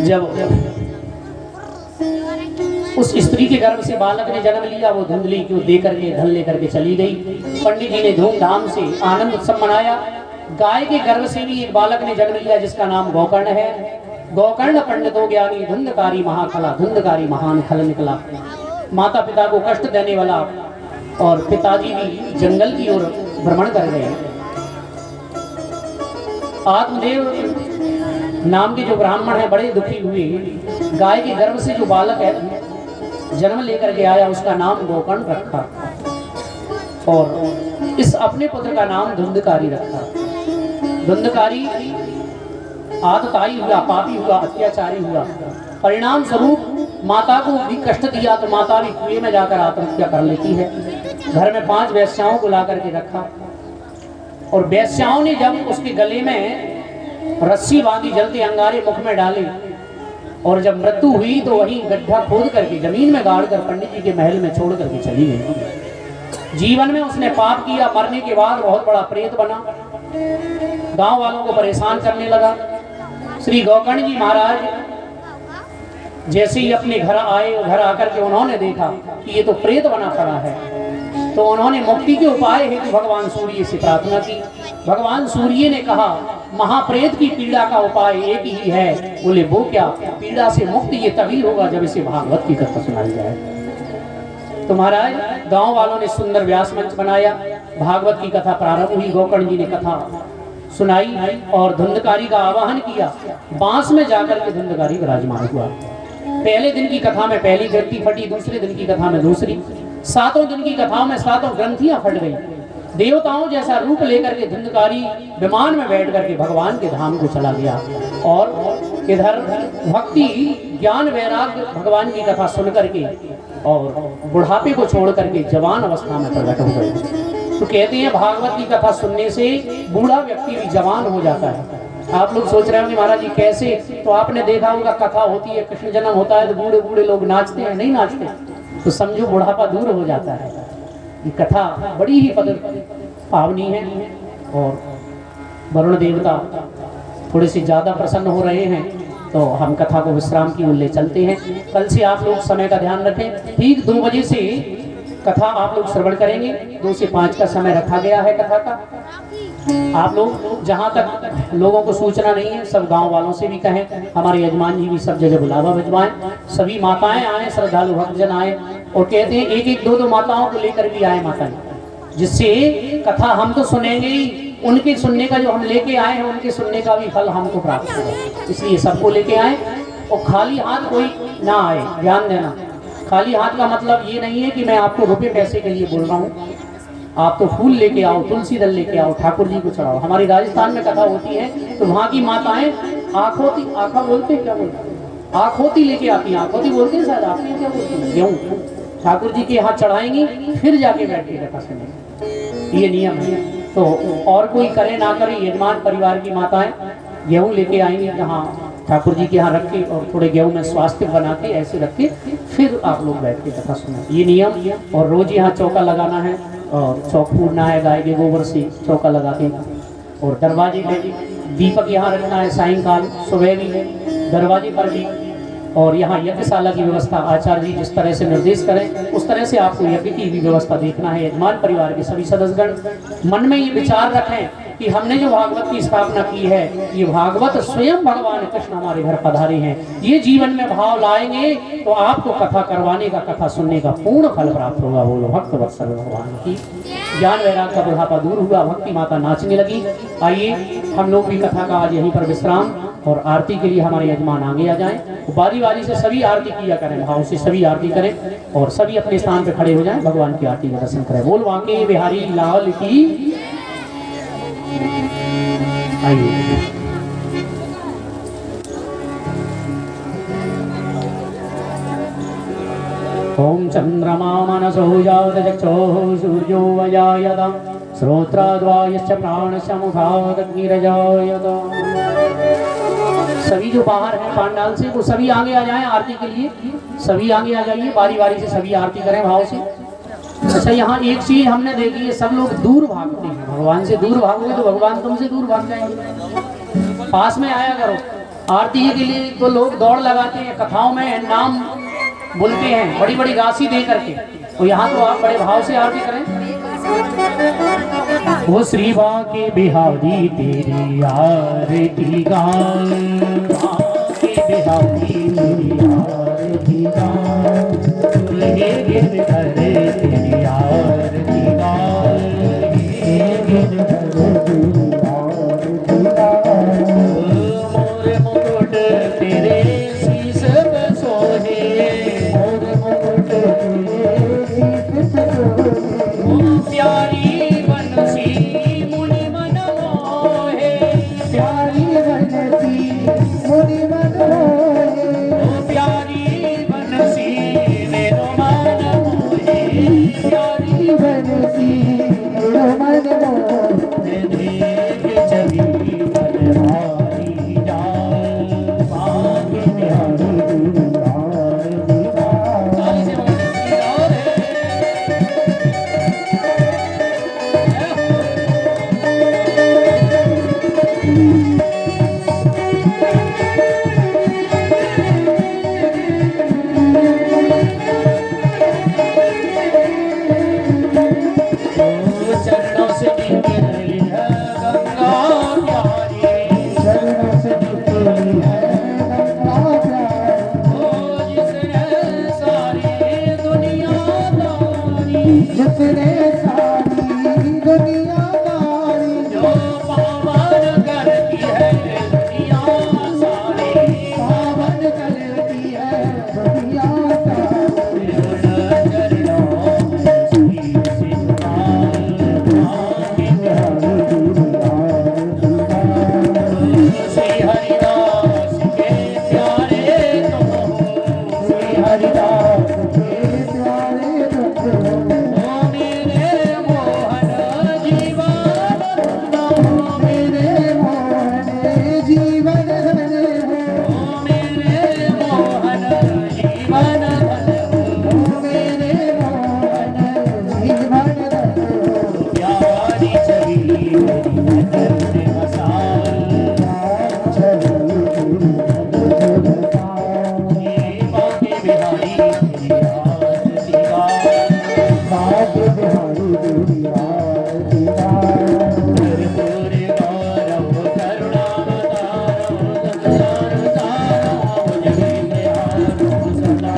जब उस स्त्री के गर्भ से बालक ने जन्म लिया, वो धुंधली को दे करके धन लेकर के चली गई। पंडित जी ने धूमधाम से आनंद उत्सव मनाया। गाय के गर्भ से भी एक बालक ने जन्म लिया जिसका नाम गोकर्ण है। गोकर्ण पंडितो ज्ञानी धुंधकारी महाखला, धुंधकारी महान खल निकला। माता पिता को कष्ट देने वाला, और पिताजी भी जंगल की ओर भ्रमण कर गए। आत्मदेव नाम के जो ब्राह्मण है बड़े दुखी हुए। गाय के गर्भ से जो बालक है जन्म लेकर के आया, उसका नाम गोकर्ण रखा और इस अपने पुत्र का नाम धुंधकारी रखा। धुंधकारी आतताई हुआ, पापी हुआ, अत्याचारी हुआ। परिणाम स्वरूप माता को भी कष्ट दिया तो माता भी कुएं में जाकर आत्महत्या कर लेती है। घर में 5 वेश्याओं को ला करके रखा और वेश्याओं ने जब उसके गले में रस्सी बांधी, जलते अंगारे मुख में डाले और जब मृत्यु हुई तो वहीं गड्ढा खोद करके जमीन में गाड़ कर पंडित जी के महल में छोड़ करके चली गई। जीवन में उसने पाप किया, मरने के बाद बहुत बड़ा प्रेत बना, गांव वालों को परेशान करने लगा। श्री गोकर्ण जी महाराज जैसे ही अपने घर आए, घर आकर के उन्होंने देखा कि ये तो प्रेत बना पड़ा है, तो उन्होंने मुक्ति के उपाय हेतु भगवान सूर्य से प्रार्थना की। भगवान सूर्य ने कहा महाप्रेत की पीड़ा का उपाय एक ही है। बोले वो क्या? पीड़ा से मुक्त ये तभी होगा जब इसे भागवत की कथा सुनाई जाए। तो महाराज गांव वालों ने सुंदर व्यास मंच बनाया, भागवत की कथा प्रारंभ हुई। गोकर्ण जी ने कथा सुनाई और धुंधकारी का आवाहन किया। बांस में जाकर के धुंधकारी विराजमान हुआ। पहले दिन की कथा में पहली ग्रंथि फटी, दूसरे दिन की कथा में दूसरी, सातों दिन की कथाओं में सातों ग्रंथियां फट गई। देवताओं जैसा रूप लेकर के धुंधकारी विमान में बैठ करके भगवान के धाम को चला गया और इधर भक्ति ज्ञान वैराग्य भगवान की कथा सुन करके और बुढ़ापे को छोड़ करके जवान अवस्था में प्रकट हो गए। तो कहते हैं भागवत की कथा सुनने से बूढ़ा व्यक्ति भी जवान हो जाता है। आप लोग सोच रहे होंगे महाराज जी कैसे? तो आपने देखा होगा कथा होती है, कृष्ण जन्म होता है तो बूढ़े बूढ़े लोग नाचते हैं, नहीं नाचते, तो समझो बुढ़ापा दूर हो जाता है। ये कथा बड़ी ही पावनी है और वरुण देवता थोड़े से ज्यादा प्रसन्न हो रहे हैं, तो हम कथा को विश्राम की ओर ले चलते हैं। कल से आप लोग समय का ध्यान रखें, ठीक 2 बजे से कथा आप लोग श्रवण करेंगे। 2 से 5 का समय रखा गया है कथा का। आप लोग जहां तक लोगों को सूचना नहीं है, सब गांव वालों से भी कहें, हमारे यजमान जी भी सब जगह बुलावा भिजवाएं, सभी माताएं आए, श्रद्धालु भक्तजन आए और कहते हैं 1-1 2-2 माताओं को लेकर भी आए माताएं, जिससे कथा हम तो सुनेंगे ही, उनके सुनने का जो हम लेके आए हैं उनके सुनने का भी फल हमको प्राप्त होगा। इसलिए सबको लेके आए और खाली हाथ कोई ना आए। ध्यान देना, खाली हाथ का मतलब ये नहीं है कि मैं आपको रुपए पैसे के लिए बोल रहा हूँ। आप तो फूल लेके आओ, तुलसी दल लेके आओ, ठाकुर जी को चढ़ाओ। हमारी राजस्थान में कथा होती है तो वहाँ की माताएं आखोती, आखा बोलते क्या बोलते, आखोती लेके आती हैं, आखोती बोलते हैं शायद, आपने क्या बोलते हैं, गेहूँ ठाकुर जी के हाथ चढ़ाएंगी, फिर जाके बैठ के कथा सुनेंगे। ये नियम है। तो और कोई करे ना करे, यजमान परिवार की माताएं गेहूँ लेके आएंगी जहाँ ठाकुर जी के यहाँ रख के और थोड़े गेहूँ में स्वास्थ्य बना के ऐसे रख के फिर आप लोग बैठ के कथा सुने। ये नियम। और रोज यहाँ चौका लगाना है और चौक पूरना है गाय के गोबर से चौका लगा के, और दरवाजे पे दीपक यहाँ रखना है सायंकाल, सुबह भी दरवाजे पर भी। और यहाँ यज्ञशाला की व्यवस्था आचार्य जी जिस तरह से निर्देश करें उस तरह से आपको यज्ञ की भी व्यवस्था देखना है। यजमान परिवार के सभी सदस्यगण मन में ये विचार रखें कि हमने जो भागवत की स्थापना की है, ये भागवत स्वयं भगवान कृष्ण हमारे घर पधारे हैं। ये जीवन में भाव लाएंगे तो आपको कथा करवाने का, कथा सुनने का पूर्ण फल प्राप्त होगा। बोलो भक्त वत्सल भगवान की। ज्ञान वैराग का बुढ़ापा दूर हुआ, भक्ति माता नाचने लगी। आइए हम लोग भी कथा का आज यहीं पर विश्राम, और आरती के लिए हमारे यजमान आगे आ जाएं। बारी बारी से सभी आरती किया करें, भाव से सभी आरती करें और सभी अपने स्थान पर खड़े हो जाएं, भगवान की आरती का दर्शन करें। बोल वांके बिहारी लाल की। आइए ओम चंद्रमा मनसो जातचक्षुः सूर्यो वजायत श्रोत्राद्वायश्च प्राणस्य मुखादग्निरजायत। सभी जो बाहर हैं पांडाल से वो सभी आगे आ जाएं आरती के लिए, सभी आगे आ जाइए, बारी बारी से सभी आरती करें भाव से। अच्छा, यहाँ एक चीज हमने देखी है, सब लोग दूर भागते हैं। भगवान से दूर भागोगे तो भगवान तुमसे दूर भाग जाएंगे। पास में आया करो। आरती के लिए तो लोग दौड़ लगाते हैं, कथाओं में नाम बोलते हैं बड़ी बड़ी राशि दे करके, तो यहाँ तो आप बड़े भाव से आरती करें। वो श्री बांके बिहारी तेरी आरती गाए, बांके बिहारी तेरी आरती गाए, दुल्हे गिरधर तेरी आरती गाए, गिरधर तेरी आरती गाए। मोर मुकुट तेरे शीश पे सोहे, मोर मुकुट तेरे शीश पे सोहे, प्यारी बंसी मुनि मन मोहे, प्यारी बंसी मुनि मन मोहे, प्यारी बंसी मेरो मन मोहे। जिसने सारी दुनिया दारी जो पावन करती है दुनिया सारी पावन करती है दुनिया सारी श्री हरिदास के प्यारे तुम श्री हरिदास के प्यारे तुम ओ मेरे मोहन जीवन हो मेरे मोहन जीवन धन हो ओ मेरे मोहन जीवन हो मेरे मोहन जीवन धन हो प्यारी छवि मेरी बसाए बाके बिहारी तेरी आरती गाए भाग्य बिहारी तेरी आरती गाए कर्पूर गौरव करुणावतारो संसार सारो जगत दयालो सदा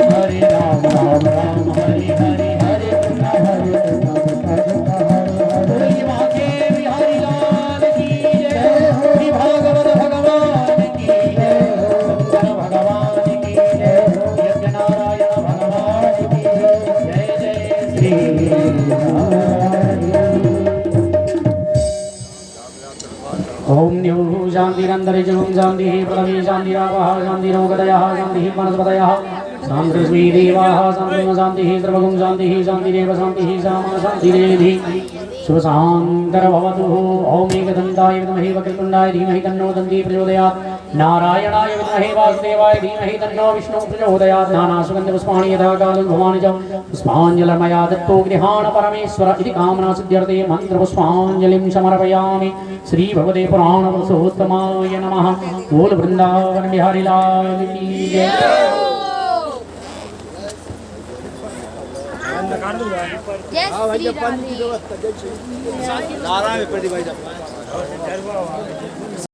हरे राम राम राम हरे हरे हरे कृष्ण हरे श्री बाके बिहारी लाल की जय श्री भागवत भगवान की जय शंकर भगवान की जय यज्ञ नारायण भगवान की जय जय श्री ओम न्यू शांतिरंतरिक्षं शांतिः पृथिवी शान्तिरापः शान्तिरोगदयः शान्तिः वनस्पतयः शान्तिर्स्वी देवाः शान्तिर्न शान्तिः सर्वगुं शान्तिः शान्तिरेव शान्तिः सामा शान्तिरेधि शुभ शान्तर्भवतु ओम एकदन्ताय विद्महे वक्रतुण्डाय धीमहि तन्नो दन्ती प्रचोदयात् नारायणाय विद्महे वासुदेवाय धीमहि तन्नो विष्णुः प्रचोदयात् नानासुगन्धपुष्पाणि यथा कालं भवानि च पुष्पाञ्जलिर्मया दत्तो गृहाण परमेश्वर इति कामना सिद्ध्यर्थे मन्त्रपुष्पाञ्जलिं समर्पयामि श्री भगवते पुराणपुरुषोत्तमाय नमः बोल वृंदावन बिहारी लाल की जय जय श्री राधे